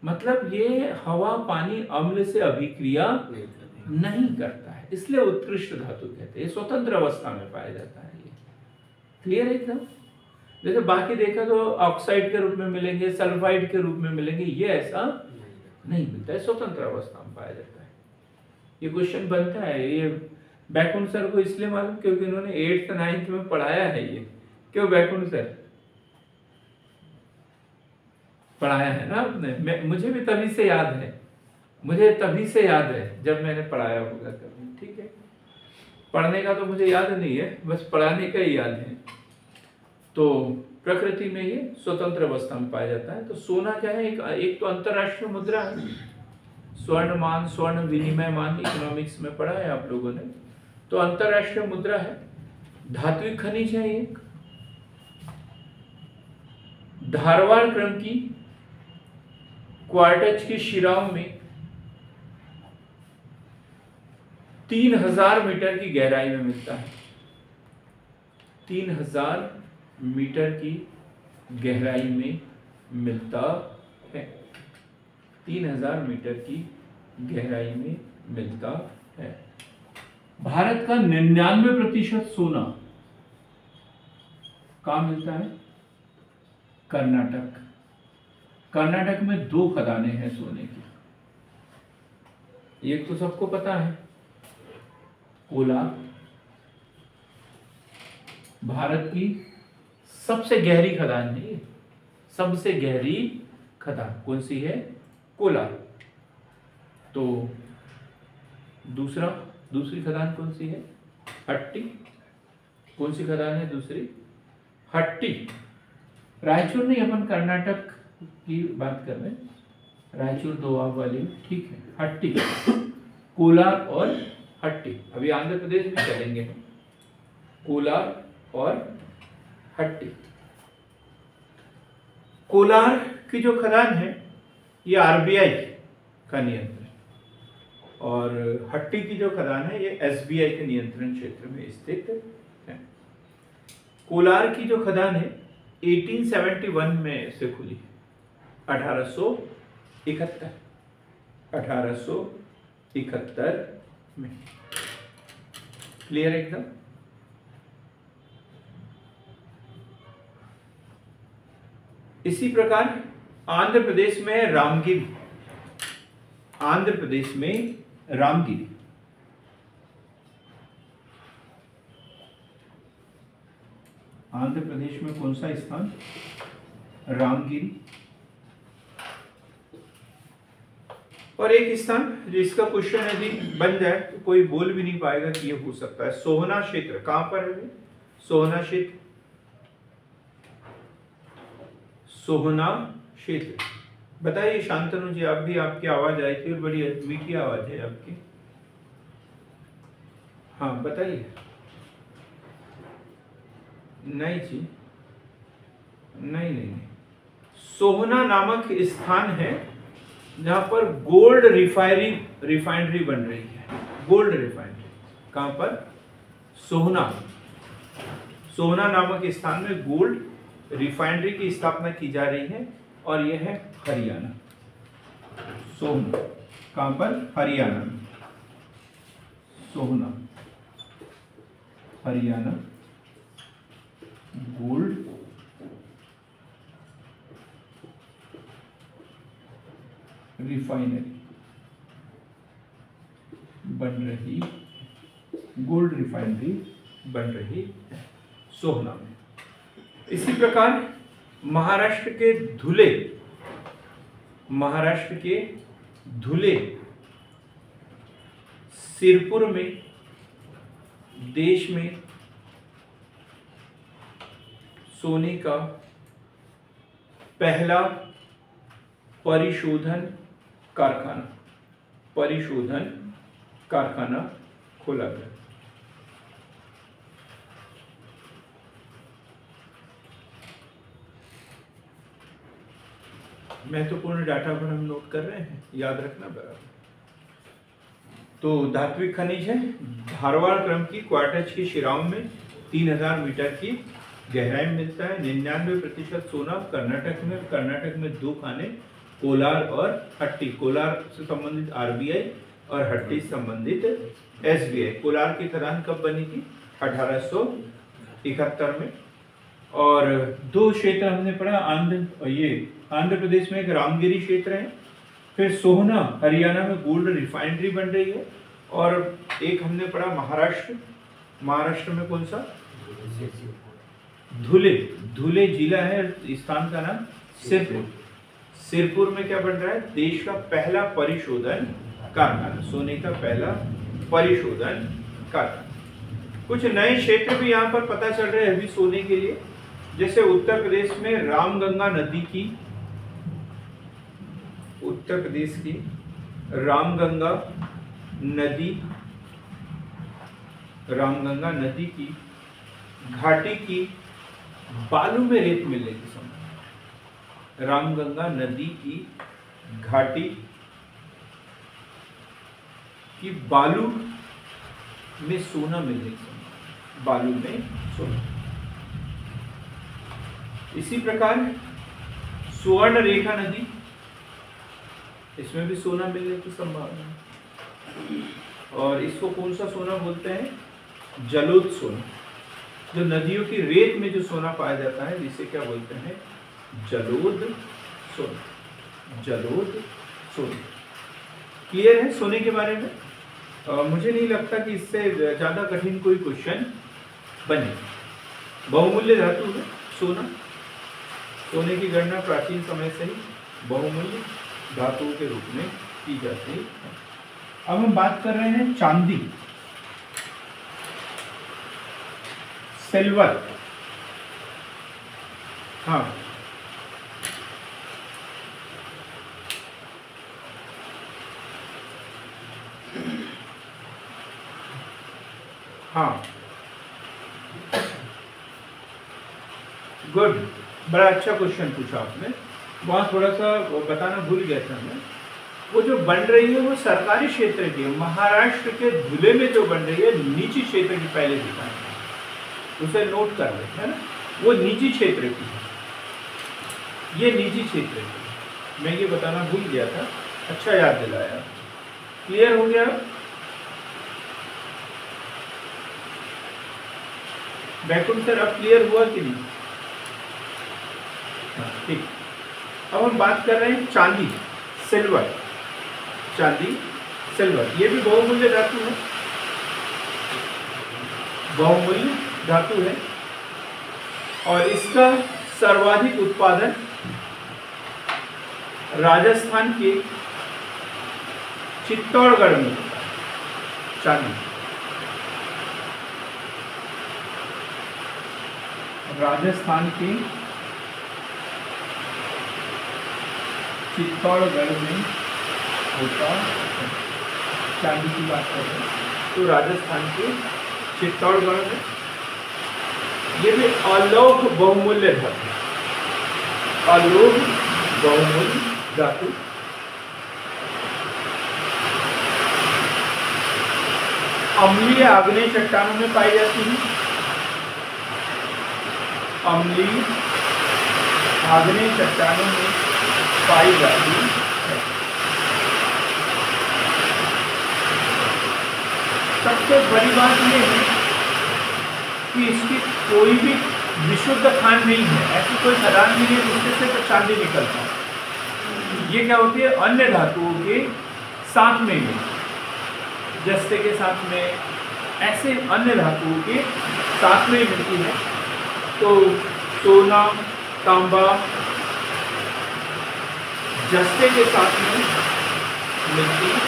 मतलब ये हवा पानी अम्ल से अभिक्रिया नहीं करता है, इसलिए उत्कृष्ट धातु कहते हैं। स्वतंत्र अवस्था में पाया जाता है ये। क्लियर है एकदम? जैसे बाकी देखा तो ऑक्साइड के रूप में मिलेंगे, सल्फाइड के रूप में मिलेंगे, ये ऐसा नहीं मिलता है, स्वतंत्र अवस्था में पाया जाता है। ये क्वेश्चन बनता है, ये बैकुंठ सर को इसलिए मालूम क्योंकि उन्होंने 8th 9th में पढ़ाया है ये। क्यों बैकुंठ सर? पढ़ाया है ना आपने, मुझे भी तभी से याद है, मुझे तभी से याद है जब मैंने पढ़ाया होगा कभी, ठीक है। पढ़ने का तो मुझे याद नहीं है, बस पढ़ाने का ही याद है। तो प्रकृति में ये स्वतंत्र अवस्था में पाया जाता है। तो सोना क्या है? एक तो अंतरराष्ट्रीय मुद्रा है, स्वर्ण मान, स्वर्ण विनिमय मान इकोनॉमिक्स में पढ़ा है आप लोगों ने। तो अंतरराष्ट्रीय मुद्रा है। धात्विक खनिज है एक। धारवाड़ क्रम की क्वार्टज की शिराओं में 3000 मीटर की गहराई में मिलता है। 3000 मीटर की गहराई में मिलता है। 3000 मीटर की गहराई में मिलता है। भारत का 99% सोना कहाँ मिलता है? कर्नाटक। कर्नाटक में 2 खदानें हैं सोने की। एक तो सबको पता है, कोलार, भारत की सबसे गहरी खदान है ये। सबसे गहरी खदान कौन सी है? कोलार। तो दूसरी खदान कौन सी है? हट्टी। कौन सी खदान है दूसरी? हट्टी। रायचूर नहीं, अपन कर्नाटक की बात कर रहे हैं। रायचूर दोआब वाली, ठीक है। हट्टी, कोलार और हट्टी। अभी आंध्र प्रदेश में चलेंगे हम। कोलार और हट्टी। कोलार की जो खदान है ये आरबीआई का नियंत्रण, और हट्टी की जो खदान है ये एसबीआई के नियंत्रण क्षेत्र में स्थित है। कोलार की जो खदान है 1871 में से खुली है। 1871 में। क्लियर एकदम? इसी प्रकार आंध्र प्रदेश में रामगिरी। आंध्र प्रदेश में रामगिरी। आंध्र प्रदेश में कौन सा स्थान? रामगिरी। और एक स्थान जिसका क्वेश्चन यदि बन जाए तो कोई बोल भी नहीं पाएगा कि ये हो सकता है, सोहना क्षेत्र। कहां पर है? सोहना क्षेत्र। सोहना क्षेत्र। बताइए शांतनु जी, आप भी, आपकी आवाज आई थी और बड़ी मीठी आवाज है आपकी। हाँ बताइए। नहीं जी, नहीं। सोहना नामक स्थान है जहां पर गोल्ड रिफाइनरी बन रही है। गोल्ड रिफाइनरी कहां पर? सोहना नामक स्थान में गोल्ड रिफाइनरी की स्थापना की जा रही है, और यह है हरियाणा। सोहना कहां पर? हरियाणा में। सोहना हरियाणा। गोल्ड रिफाइनरी बन रही, गोल्ड रिफाइनरी बन रही है सोहना में। इसी प्रकार महाराष्ट्र के धुले सिरपुर में देश में सोने का पहला परिशोधन कारखाना खोला गया। महत्वपूर्ण डाटा पर हम नोट कर रहे हैं, याद रखना बराबर। तो धात्विक खनिज है। धारवाड़ क्रम की क्वार्टज की शिराओं में 3000 मीटर की गहराई में मिलता है। 99% सोना कर्नाटक में 2 खाने, कोलार और हट्टी। कोलार से संबंधित आरबीआई और हट्टी से संबंधित एसबीआई। कोलार की खदान कब बनी थी? 1871 में। और 2 क्षेत्र हमने पढ़ा, आंध्र प्रदेश में एक रामगिरी क्षेत्र है, फिर सोहना हरियाणा में गोल्ड रिफाइनरी बन रही है, और एक हमने पढ़ा महाराष्ट्र में कौन सा? धुले जिला है, स्थान का नाम सिरपुर में क्या बन रहा है? देश का पहला परिशोधन कारखाना, सोने का पहला परिशोधन कारखाना। कुछ नए क्षेत्र भी यहाँ पर पता चल रहे हैं अभी सोने के लिए, जैसे उत्तर प्रदेश में रामगंगा नदी की, उत्तर प्रदेश की रामगंगा नदी की घाटी की बालू में रेत मिलने की संभावना। रामगंगा नदी की घाटी की बालू में सोना मिलने की संभावना, बालू में सोना। इसी प्रकार सुवर्ण रेखा नदी, इसमें भी सोना मिलने की संभावना है। और इसको कौन सा सोना बोलते हैं? जलोद सोना। जो नदियों की रेत में जो सोना पाया जाता है जिसे क्या बोलते हैं? जलोद सोना। जलोद सोना। क्लियर है सोने के बारे में? मुझे नहीं लगता कि इससे ज्यादा कठिन कोई क्वेश्चन बने। बहुमूल्य धातु है सोना। सोने की गणना प्राचीन समय से ही बहुमूल्य धातुओं के रूप में की जाती है। अब हम बात कर रहे हैं चांदी, सिल्वर। हाँ, हाँ, गुड, बड़ा अच्छा क्वेश्चन पूछा आपने। वहाँ थोड़ा सा बताना भूल गया था मैं। वो जो बन रही है वो सरकारी क्षेत्र की है। महाराष्ट्र के धुले में जो बन रही है निजी क्षेत्र की, पहले दिखाएं, उसे नोट कर लेते हैं ना। वो निजी क्षेत्र की है, ये निजी क्षेत्र की। मैं ये बताना भूल गया था, अच्छा याद दिलाया। क्लियर हो गया? बैकुंठ सर अब क्लियर हुआ कि नहीं? ठीक। अब हम बात कर रहे हैं चांदी, सिल्वर। चांदी, सिल्वर, ये भी बहुमूल्य धातु है। बहुमूल्य धातु है और इसका सर्वाधिक उत्पादन राजस्थान के चित्तौड़गढ़ में होता है। चांदी, राजस्थान के चित्तौड़गढ़ में होता है। चांदी की बात कर रहे हैं तो राजस्थान के चित्तौड़गढ़ में। ये भी अलोक बहुमूल्य धातु, अलोक बहुमूल्य धातु। अम्लीय आग्नेय चट्टानों में पाई जाती है। अम्लीय आग्नेय चट्टानों में पाई जाती है। सबसे बड़ी बात यह है कि इसकी कोई भी विशुद्ध खान नहीं है। ऐसी कोई खदान नहीं है जिससे से चांदी निकलता है। ये क्या होती है? अन्य धातुओं के साथ में ही, जस्ते के साथ में, ऐसे अन्य धातुओं के साथ में ही मिलती है। तो सोना, तांबा जस्ते के साथ में मिलती है।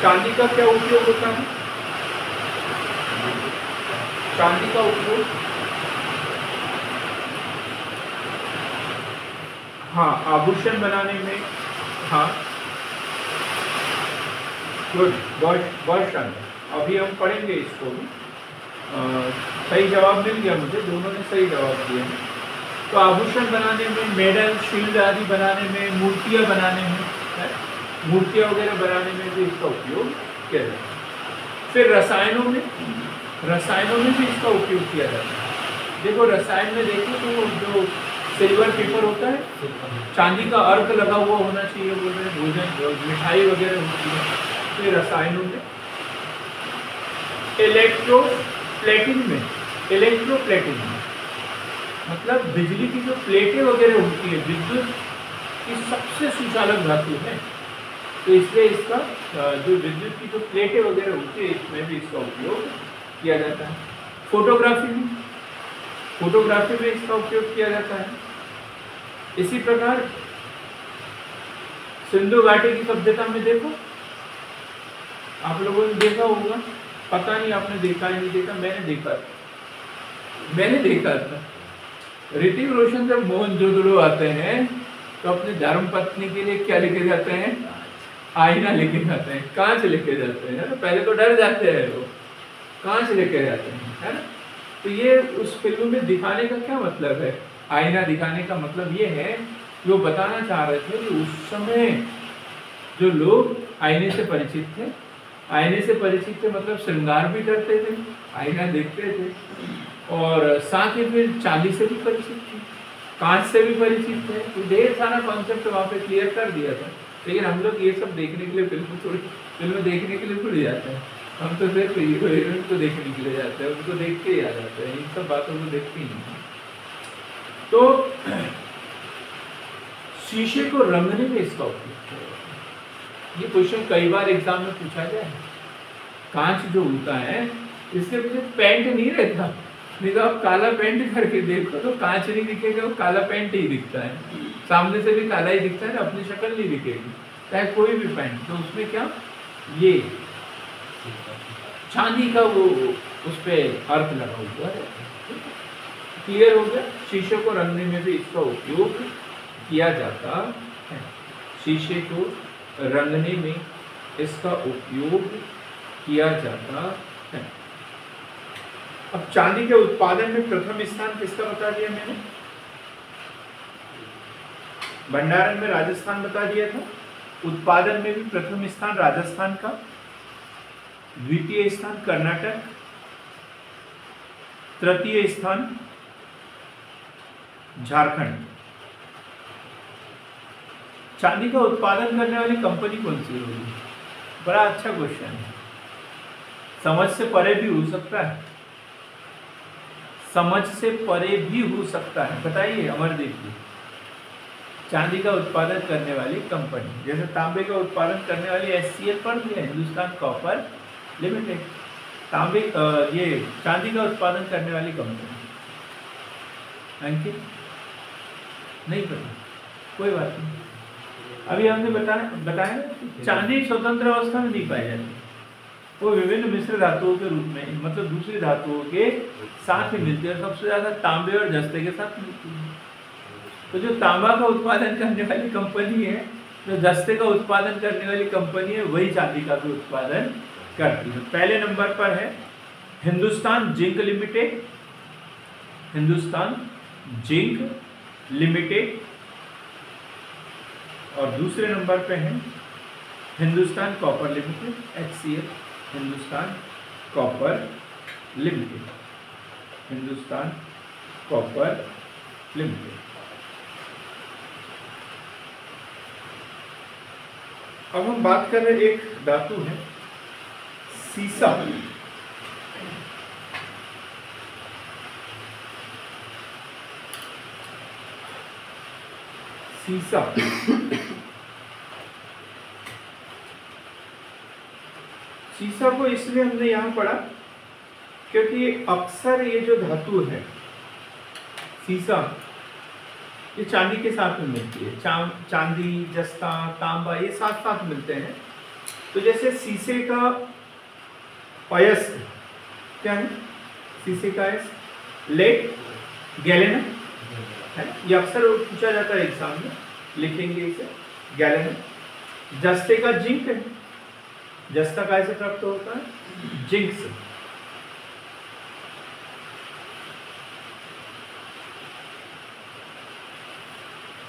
चांदी का क्या उपयोग होता है? चांदी का उपयोग, हाँ, आभूषण बनाने में। हाँ, गुड, बहुत शानदार। अभी हम पढ़ेंगे इसको भी। सही जवाब मिल गया मुझे, दोनों ने सही जवाब दिए हैं। तो आभूषण बनाने में, मेडल, शील्ड आदि बनाने में, मूर्तियाँ बनाने में, मूर्तियाँ वगैरह बनाने में भी इसका उपयोग किया जाता है। फिर रसायनों में भी इसका उपयोग किया जाता है। देखो रसायन में देखो तो जो सिल्वर पेपर होता है, चांदी का अर्क लगा हुआ होना चाहिए, बोल रहे भोजन, मिठाई वगैरह होती है। फिर रसायनों में, इलेक्ट्रोप्लेटिंग में मतलब बिजली की जो प्लेटें वगैरह होती है, विद्युत की सबसे सुचालक धातु है। तो इसलिए इसका जो विद्युत की जो प्लेटें वगैरह होती है, इसमें भी इसका उपयोग किया जाता है। फोटोग्राफी में इसका उपयोग किया जाता है। इसी प्रकार सिंधु घाटी की सभ्यता में देखो, आप लोगों ने देखा होगा पता नहीं आपने देखा है नहीं देखा, मैंने देखा था। ऋतिक रोशन जब मोहनजोदड़ो आते हैं तो अपने धर्म पत्नी के लिए क्या लेके जाते हैं? आईना लेके जाते हैं, कांच लेके जाते हैं, है ना। पहले तो डर जाते हैं लोग, कांच लेके जाते हैं, है ना। तो ये उस फिल्म में दिखाने का क्या मतलब है? आईना दिखाने का मतलब ये है, वो बताना चाह रहे थे कि उस समय जो लोग आईने से परिचित थे, मतलब श्रृंगार भी करते थे, आईना देखते थे, और साथ ही फिर चांदी से भी परिचित थे, कांच से भी परिचित थे। तो ढेर सारा कॉन्सेप्ट वहाँ पे क्लियर कर दिया था। लेकिन हम लोग ये सब देखने के लिए फिल्म देखने के लिए थोड़ी जाते हैं, हम तो सिर्फ हीरो हीरोइन को देखने के लिए जाते हैं, उनको देख के ही आ जाते हैं, इन सब बातों को देखते ही नहीं। तो शीशे को रंगने में इसका उपयोग किया, ये क्वेश्चन कई बार एग्जाम में पूछा गया है। कांच जो होता है इसके पीछे पेंट नहीं रहता, नहीं तो आप काला पेंट करके देखो तो कांच नहीं दिखेगा, वो काला पेंट ही दिखता है, सामने से भी काला ही दिखता है, अपनी शक्ल नहीं दिखेगी, चाहे कोई भी पेंट। तो उसमें क्या, ये चांदी का वो उस पे अर्थ लगा हुआ है। क्लियर हो गया? शीशे को रंगने में भी इसका उपयोग किया जाता है, शीशे को रंगने में इसका उपयोग किया जाता है। अब चांदी के उत्पादन में प्रथम स्थान किसका बता दिया मैंने? भंडारण में राजस्थान बता दिया था, उत्पादन में भी प्रथम स्थान राजस्थान का, द्वितीय स्थान कर्नाटक, तृतीय स्थान झारखंड। चांदी का उत्पादन करने वाली कंपनी कौन सी होगी? बड़ा अच्छा क्वेश्चन है, समझ से परे भी हो सकता है, समझ से परे भी हो सकता है। बताइए अमरदीप जी, चांदी का उत्पादन करने वाली कंपनी, जैसे तांबे का उत्पादन करने वाली HCL पढ़ लिया, हिंदुस्तान कॉपर लिमिटेड। तांबे ये चांदी का उत्पादन करने वाली कंपनी अंकित नहीं पता, कोई बात नहीं। अभी हमने बताया चांदी स्वतंत्र अवस्था में नहीं पाई जाती, वो विभिन्न मिश्र धातुओं के रूप में, मतलब दूसरी धातुओं के साथ ही मिलती है, सबसे ज्यादा तांबे और जस्ते के साथ मिलती है। तो जो तांबा का उत्पादन करने वाली कंपनी है, जो जस्ते का उत्पादन करने वाली कंपनी है, वही चांदी का भी उत्पादन करती है। पहले नंबर पर है Hindustan zinc limited, Hindustan zinc limited, और दूसरे नंबर पे है Hindustan copper limited, HCL, Hindustan copper limited, Hindustan copper limited. अब हम बात कर रहे, एक धातु है सीसा। सीसा सीसा को इसलिए हमने यहां पढ़ा क्योंकि अक्सर ये जो धातु है सीसा, ये चांदी के साथ में मिलती है, चांदी, जस्ता, तांबा, ये साथ साथ मिलते हैं। तो जैसे शीशे का अयस्क क्या है? शीशे का अयस्क लेड गैलेनम है, ये अक्सर पूछा जाता है एग्जाम में, लिखेंगे इसे गैलेनम। जस्ते का जिंक है, जस्ता कैसे प्राप्त होता है? जिंक से।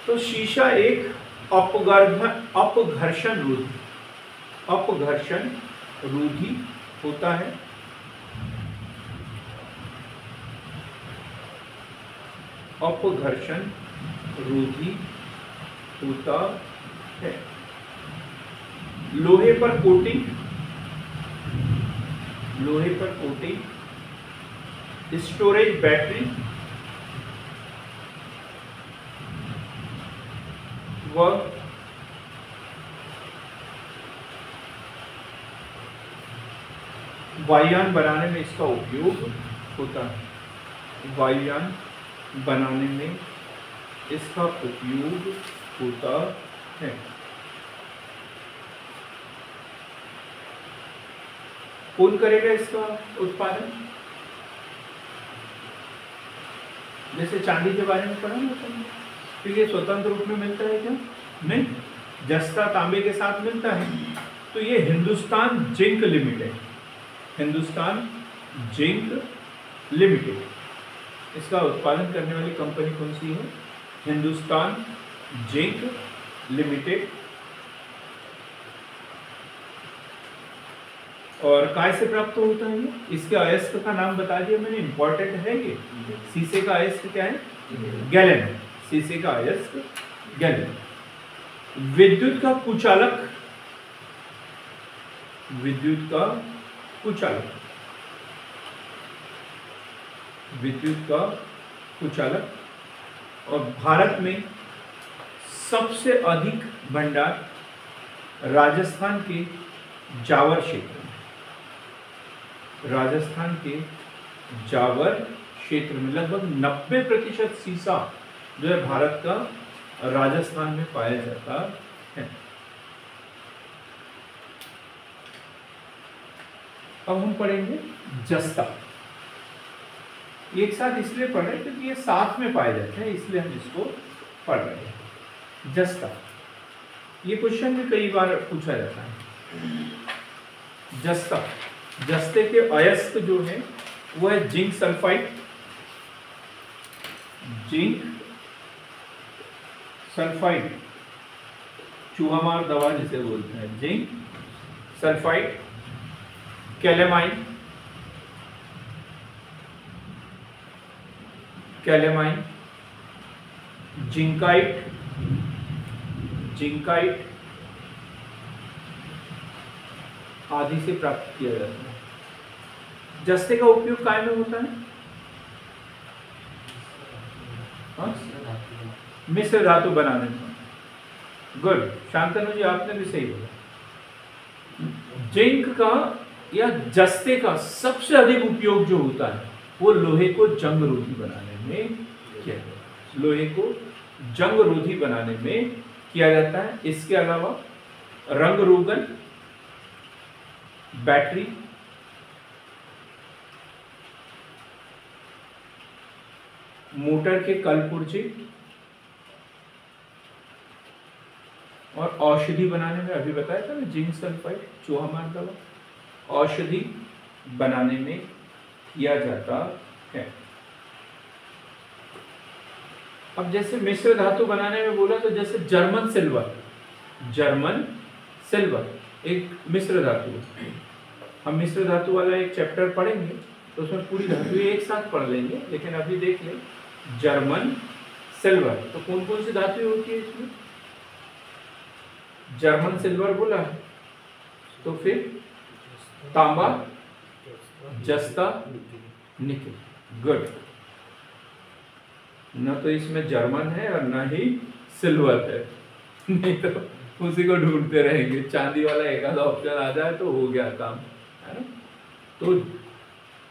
तो शीशा एक अपघर्षण रोधी होता है। अपघर्षण रोधी होता है। लोहे पर कोटिंग, स्टोरेज बैटरी व वायुयान बनाने में इसका उपयोग होता है। वायुयान बनाने में इसका उपयोग होता है। कौन करेगा इसका उत्पादन? जैसे चांदी के बारे में पढ़ा ना, तो ये स्वतंत्र रूप में मिलता है क्या? नहीं, जस्ता तांबे के साथ मिलता है। तो ये Hindustan zinc limited, Hindustan zinc limited, इसका उत्पादन करने वाली कंपनी कौन सी है? Hindustan zinc limited. और काय से प्राप्त होता है ये? इसके अयस्क का नाम बता दिया मैंने, इंपॉर्टेंट है ये। शीशे का अयस्क क्या है? गैलन। शीशे का अयस्क गैलन। विद्युत का कुचालक, विद्युत का कुचालक, विद्युत का कुचालक। और भारत में सबसे अधिक भंडार राजस्थान के जावर क्षेत्र में, राजस्थान के जावर क्षेत्र में लगभग 90% शीशा जो है भारत का राजस्थान में पाया जाता है। अब हम पढ़ेंगे जस्ता। एक साथ इसलिए पढ़ रहे क्योंकि ये साथ में पाए जाते हैं, इसलिए हम इसको पढ़ रहे हैं। जस्ता, ये क्वेश्चन भी कई बार पूछा जाता है। जस्ता, जस्ते के अयस्क जो है वो है जिंक सल्फाइड, जिंक सल्फाइड, चूहामार दवा जिसे बोलते हैं, zinc sulphide, calamine, calamine, zincite, zincite आदि से प्राप्त किया जाता है। जस्ते का उपयोग काय में होता है? मिश्र धातु बनाने में। गुड, शांतनु जी आपने भी सही बोला। जिंक का या जस्ते का सबसे अधिक उपयोग जो होता है वो लोहे को जंग रोधी बनाने में किया जाता है, लोहे को जंग रोधी बनाने में किया जाता है। इसके अलावा रंग रोगन, बैटरी, मोटर के कलपुर्जे और औषधि बनाने में, अभी बताया था ना, जिंक सल्फाइड, चूहामार दवा, औषधि बनाने में किया जाता है। अब जैसे मिश्र धातु बनाने में बोला तो जैसे जर्मन सिल्वर, जर्मन सिल्वर एक मिश्र धातु है। हम मिश्र धातु वाला एक चैप्टर पढ़ेंगे तो उसमें पूरी धातु एक साथ पढ़ लेंगे, लेकिन अभी देख लें जर्मन सिल्वर। तो कौन कौन सी धातु होती है इसमें? जर्मन सिल्वर बोला है तो फिर तांबा, जस्ता, निकेल। गुड, न तो इसमें जर्मन है और न ही सिल्वर है, नहीं तो उसी को ढूंढते रहेंगे। चांदी वाला एक आधा ऑप्शन आ जाए तो हो गया काम, है ना। तो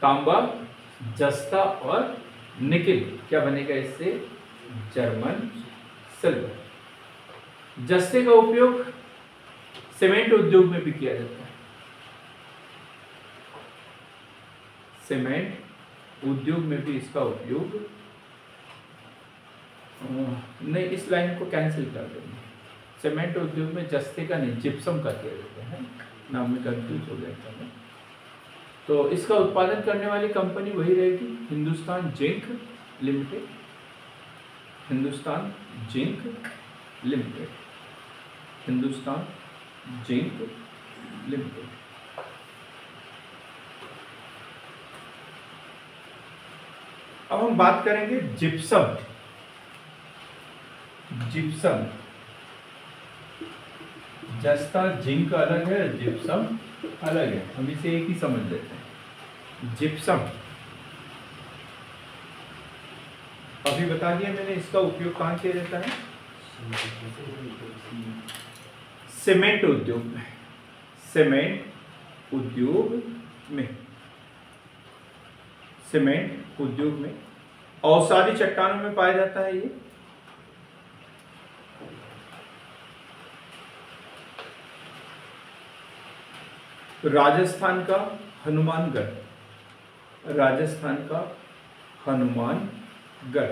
तांबा, जस्ता और निकेल क्या बनेगा इससे? German silver. जस्ते का उपयोग सीमेंट उद्योग में भी किया जाता है। सीमेंट उद्योग में भी इसका उपयोग, नहीं इस लाइन को कैंसिल कर देंगे। सीमेंट उद्योग में जस्ते का नहीं, जिप्सम का किया जाता है, नाम में कंफ्यूज हो गया था। तो इसका उत्पादन करने वाली कंपनी वही रहेगी, Hindustan zinc limited, Hindustan zinc limited, Hindustan zinc limited. अब हम बात करेंगे जिप्सम। जिप्सम, जस्ता जिंक अलग है, जिप्सम अलग है, हम इसे एक ही समझ लेते हैं। जिप्सम अभी बता दिया मैंने, इसका उपयोग कहाँ किया जाता है? सीमेंट उद्योग में, सीमेंट उद्योग में, सीमेंट उद्योग में। औषधि चट्टानों में पाया जाता है ये। राजस्थान का हनुमानगढ़, राजस्थान का हनुमानगढ़।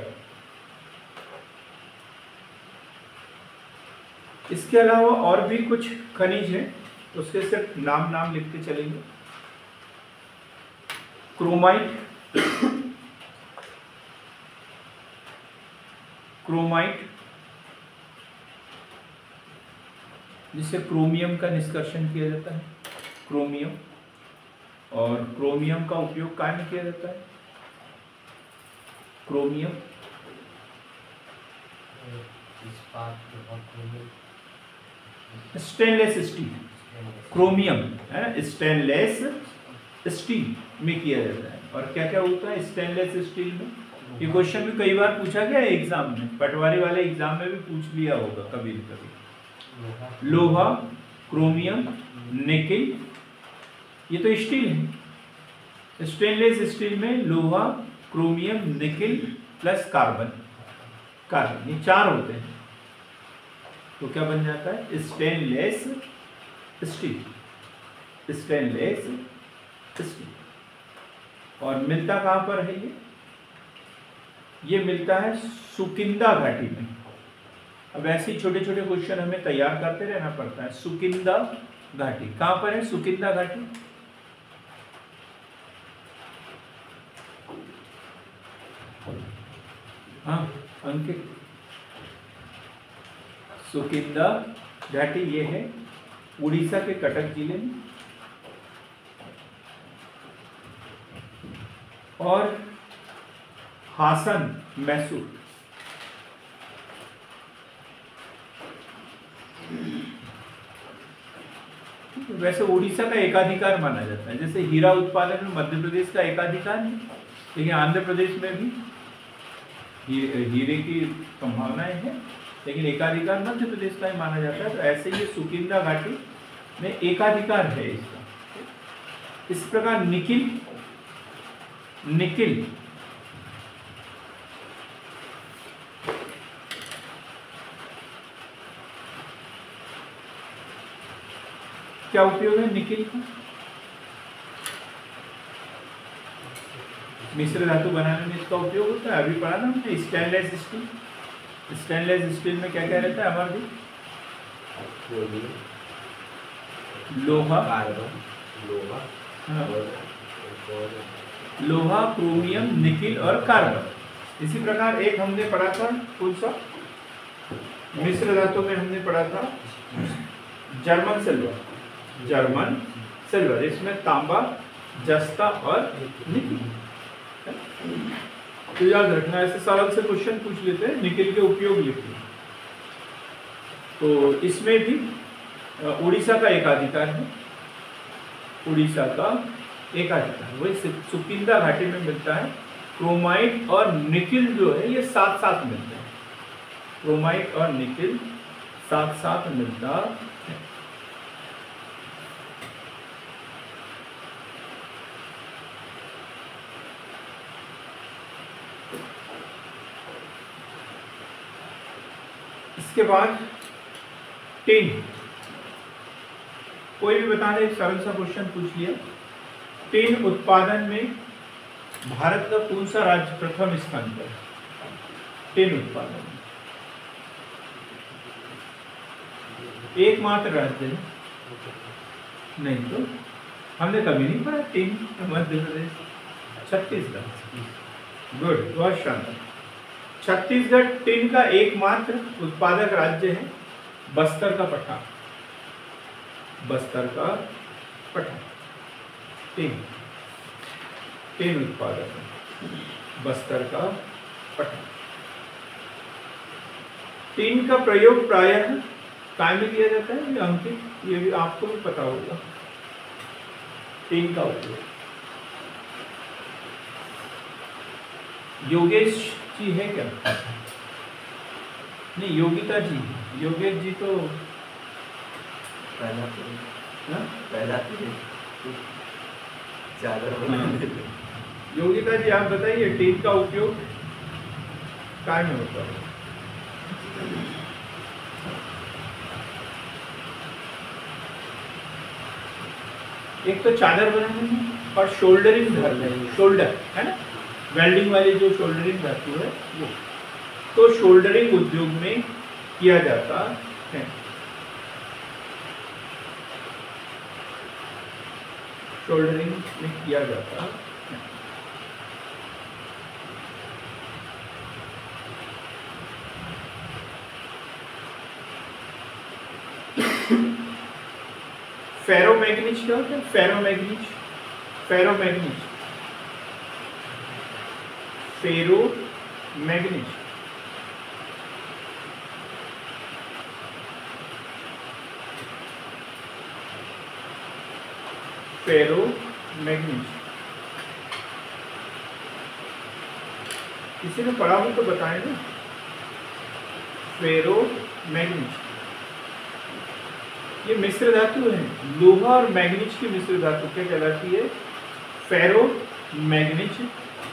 इसके अलावा और भी कुछ खनिज हैं, उसके सिर्फ नाम लिखते चलेंगे। क्रोमाइट, क्रोमाइट जिससे क्रोमियम का निष्कर्षण किया जाता है, क्रोमियम। और क्रोमियम का उपयोग काय में किया जाता है? क्रोमियम स्टेनलेस स्टील, क्रोमियम है ना, स्टेनलेस स्टील में किया जाता है। और क्या क्या होता है स्टेनलेस स्टील में? ये क्वेश्चन भी कई बार पूछा गया है एग्जाम में, पटवारी वाले एग्जाम में भी पूछ लिया होगा कभी न कभी। लोहा, क्रोमियम, निकेल, ये तो स्टील है। स्टेनलेस स्टील में लोहा, chromium, nickel plus carbon, carbon ये चार होते हैं, तो क्या बन जाता है? Stainless steel, stainless steel. और मिलता कहां पर है ये मिलता है सुकिंदा घाटी में। अब ऐसे ही छोटे छोटे क्वेश्चन हमें तैयार करते रहना पड़ता है। सुकिंदा घाटी कहां पर है? सुकिंदा घाटी हाँ अंकित, सुकिंदा घाटी ये है उड़ीसा के कटक जिले में। और हासन, मैसूर, वैसे उड़ीसा का एकाधिकार माना जाता है। जैसे हीरा उत्पादन में मध्य प्रदेश का एकाधिकार है, लेकिन आंध्र प्रदेश में भी हीरे की संभावनाएं हैं, लेकिन एकाधिकार मध्य प्रदेश का ही माना जाता है। तो ऐसे ही सुकिंदा घाटी में एकाधिकार है इसका। इस प्रकार निकिल, निकिल क्या उपयोग है निकिल का? मिश्र धातु बनाने में इसका उपयोग होता है। अभी पढ़ा ना हमने स्टेनलेस स्टील, स्टेनलेस स्टील में क्या क्या रहता है हमारे? लोहा, लोहा, क्रोमियम, निकिल और कार्बन। इसी प्रकार एक हमने पढ़ा था कौन सा मिश्र धातु में? हमने पढ़ा था जर्मन सिल्वर, जर्मन सिल्वर। इसमें तांबा, जस्ता और निकिल। तो याद रखना, ऐसे सरल से क्वेश्चन पूछ लेते हैं, निकिल के उपयोग लिखते हैं। तो इसमें भी उड़ीसा का एकाधिकार है, उड़ीसा का एकाधिकार वही सुकिंदा घाटी में मिलता है। क्रोमाइट और निकिल जो है ये साथ साथ मिलते हैं, क्रोमाइट और निकिल साथ साथ मिलता है। इसके बाद टिन, कोई भी बता दे, सरल सा क्वेश्चन पूछ लिया। टिन उत्पादन में भारत का कौन सा राज्य प्रथम स्थान पर है? टिन उत्पादन में एकमात्र राज्य है? नहीं तो हमने कभी नहीं पढ़ा टिन मध्य प्रदेश, छत्तीसगढ़। गुड, बहुत शानदार। छत्तीसगढ़ टिन का एकमात्र उत्पादक राज्य है। बस्तर का पठार, बस्तर का पठार टिन, टिन उत्पादक है बस्तर का पठार। टिन का प्रयोग प्रायः काय में किया जाता है? ये अंकित, ये भी आपको भी पता होगा। टिन का उपयोग योगेश जी है क्या? नहीं, योगिता जी, योगेश जी तो पहला योगिता जी आप बताइए टिन का उपयोग काय में होता है? एक तो चादर बनाने में, और शोल्डरिंग धातु है, शोल्डर है ना, वेल्डिंग वाली जो शोल्डरिंग धातु है वो, तो शोल्डरिंग उद्योग में किया जाता है। शोल्डरिंग में किया जाता है। फेरोमैग्नीज क्या होता है? फेरोमैग्नीज, फेरोमैग्नीज, फेरोमैग्नीज फेरोमैग्नीज किसी ने पढ़ा हो तो बताएं ना। फेरोमैग्नीज ये मिश्र धातु है, लोहा और मैग्नीज की मिश्र धातु क्या कहलाती है? फेरोमैग्नीज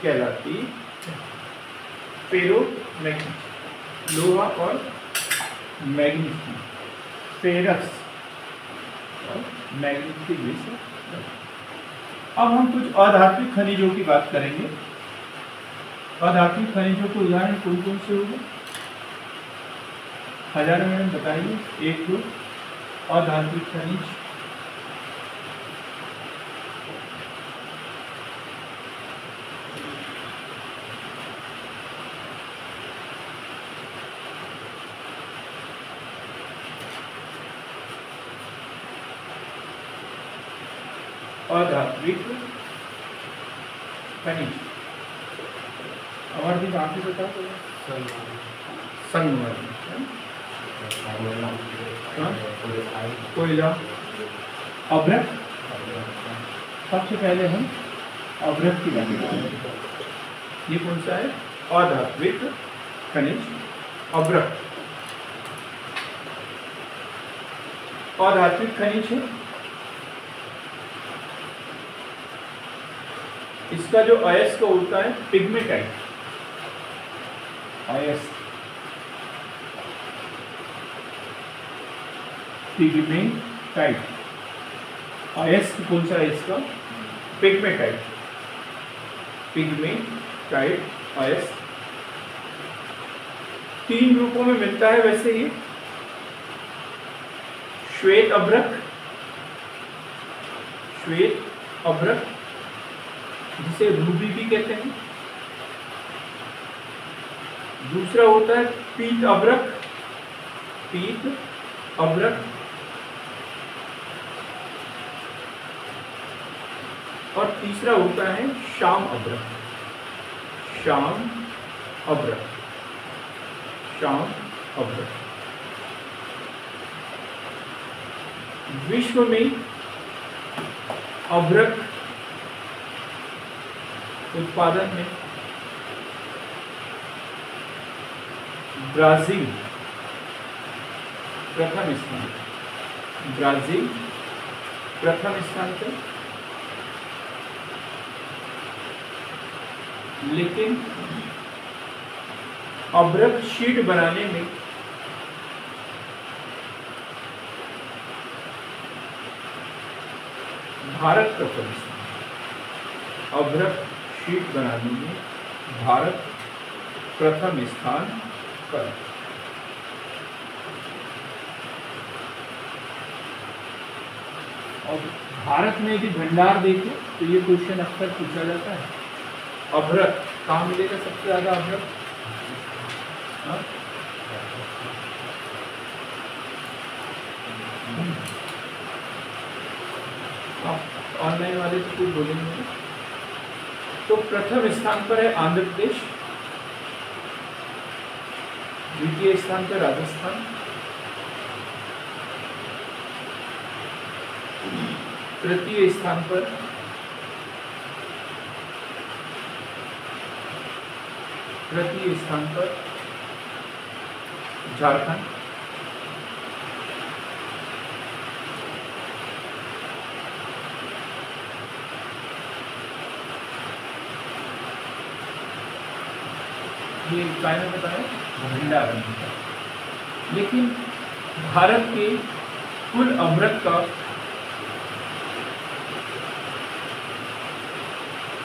कहलाती है। फेरोमैग्नीज लोहा और मैग्नीज की, फेरस और मैग्नीज की मिश्र। अब हम कुछ अधात्विक खनिजों की बात करेंगे। अधात्विक खनिजों के उदाहरण कौन कौन से होंगे? हजार मैडम बताइए, एक दो अधात्विक खनिज। अधात्विक खनिज अमरदीप आप ही बता दो। संगमरमर, कोयला, अभ्रक। सबसे पहले हम अभ्रक की बात करेंगे। ये कौन सा है? अधात्विक खनिज अभ्रक। अधात्विक खनिज है, इसका जो अयस्क होता है पिग्मेटाइट, अयस्क पिग्मेटाइट। अयस्क कौन सा है इसका? पिग्मेटाइट, पिग्मेटाइट अयस्क। तीन रूपों में मिलता है वैसे ये। श्वेत अभ्रक, श्वेत अभ्रक जिसे रूबी भी कहते हैं। दूसरा होता है पीत अभ्रक, पीत अभ्रक। और तीसरा होता है श्याम अभ्रक, श्याम अभ्रक, श्याम अभ्रक। विश्व में अभ्रक उत्पादन में ब्राजील प्रथम स्थान, ब्राजील प्रथम स्थान पर। लेकिन अभ्रक शीट बनाने में भारत प्रथम स्थान, अभ्रक शीट बनाने में भारत प्रथम स्थान पर। और भारत में यदि भंडार देखें तो ये क्वेश्चन अक्सर पूछा जाता है, अभ्रक कहाँ मिलेगा सबसे ज्यादा? अभ्रक ऑनलाइन वाले तो कुछ बोलेंगे। तो प्रथम स्थान पर है आंध्र प्रदेश, द्वितीय स्थान पर राजस्थान, तृतीय स्थान पर झारखंड, ये काय में बताया भंडार। लेकिन भारत के कुल अभ्रक का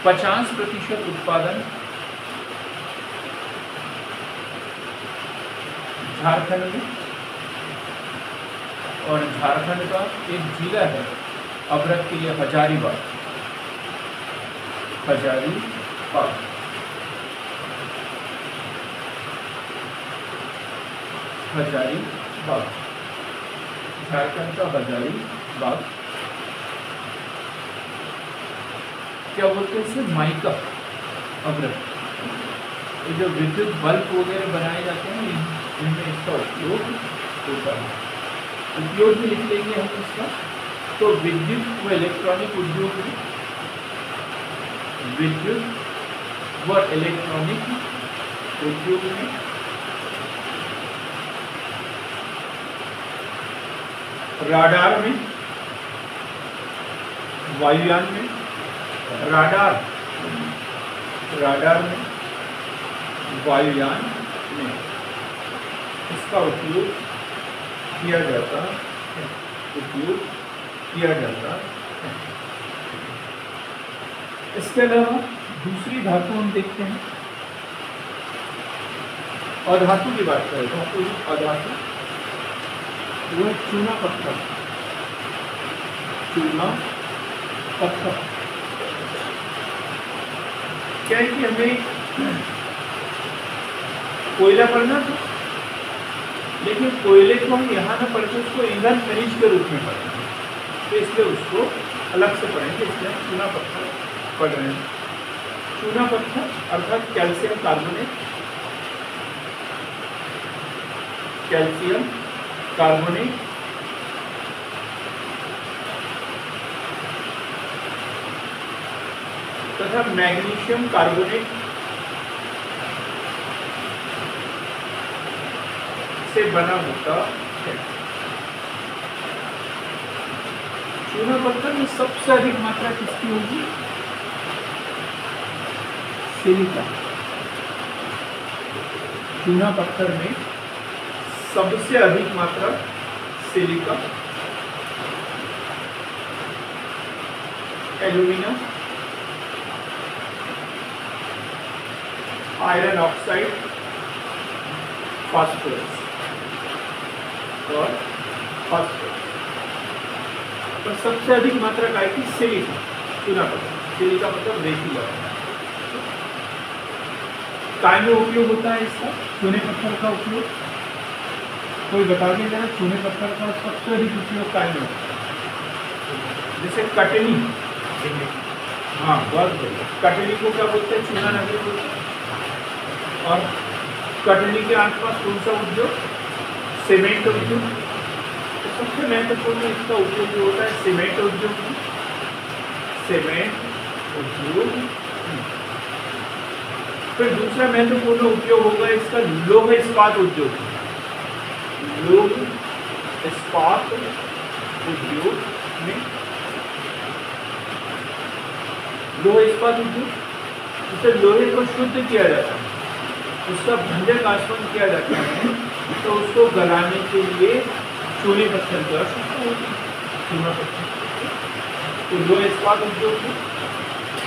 50% उत्पादन झारखंड में, और झारखंड का एक जिला है अभ्रक के लिए हजारीबाग। हजारीबाग हजारीबाग झारखंड का हजारीबाग। क्या बोलते हैं इसे? माइका अभ्रक। ये जो विद्युत बल्ब वगैरह बनाए जाते हैं इनमें इसका उपयोग होता है। उपयोग भी लिख लेंगे हम इसका। तो विद्युत व इलेक्ट्रॉनिक उद्योग में, विद्युत व इलेक्ट्रॉनिक उद्योग में राडार में, वायुयान में, राडार में, वायुयान में इसका उपयोग किया जाता है। उपयोग किया जाता है। इसके अलावा दूसरी धातु हम देखते हैं। अधातु की बात करें तो कोई अधातु वो है चूना पत्थर। चूना पत्थर क्या है कि हमें कोयला पढ़ना था, लेकिन कोयले को हम यहाँ ना पढ़ के उसको ईंधन खनिज के रूप में पढ़ते हैं, तो इसलिए उसको अलग से पढ़ेंगे। इसलिए हम चूना पत्थर पढ़ रहे हैं। चूना पत्थर अर्थात कैल्शियम कार्बोनेट। कैल्शियम कार्बोनेट तथा मैग्नीशियम कार्बोनेट से बना होता है। चूना पत्थर में सबसे अधिक मात्रा किसकी होगी? सिलिका। चूना पत्थर में सबसे अधिक मात्रा silica, aluminium, iron oxide, phosphorus और फास्फोरस पर सबसे अधिक मात्रा का है सिलिका। चूना पत्थर, सिलिका मतलब रेतीला। काय में उपयोग होता है इसका? चूने पत्थर का उपयोग कोई बता दें जरा। चूने पत्थर का सबसे अधिक उपयोग काय में होता है? जैसे कटनी। हाँ बहुत बढ़िया। कटनी को क्या बोलते हैं? चूना नदी बोलते हैं। और कटनी के आसपास कौन सा उद्योग? सीमेंट उद्योग। तो सबसे महत्वपूर्ण इसका उपयोग जो होता है सीमेंट उद्योग में। सीमेंट उद्योग। फिर दूसरा महत्वपूर्ण उपयोग होगा इसका लौह इस्पात उद्योग। लौह इस्पात उद्योग में, लौह इस्पात उद्योग, जिससे लोहे को शुद्ध किया जाता है, उसका भंजक आसवन किया जाता है, तो उसको गलाने के लिए चूने पत्थर की आवश्यकता होती है। चूना पत्थर। तो लौह इस्पात उद्योग में,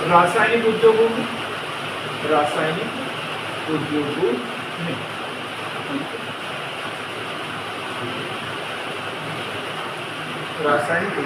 रासायनिक उद्योगों में, रासायनिक उद्योगों में रासायनिक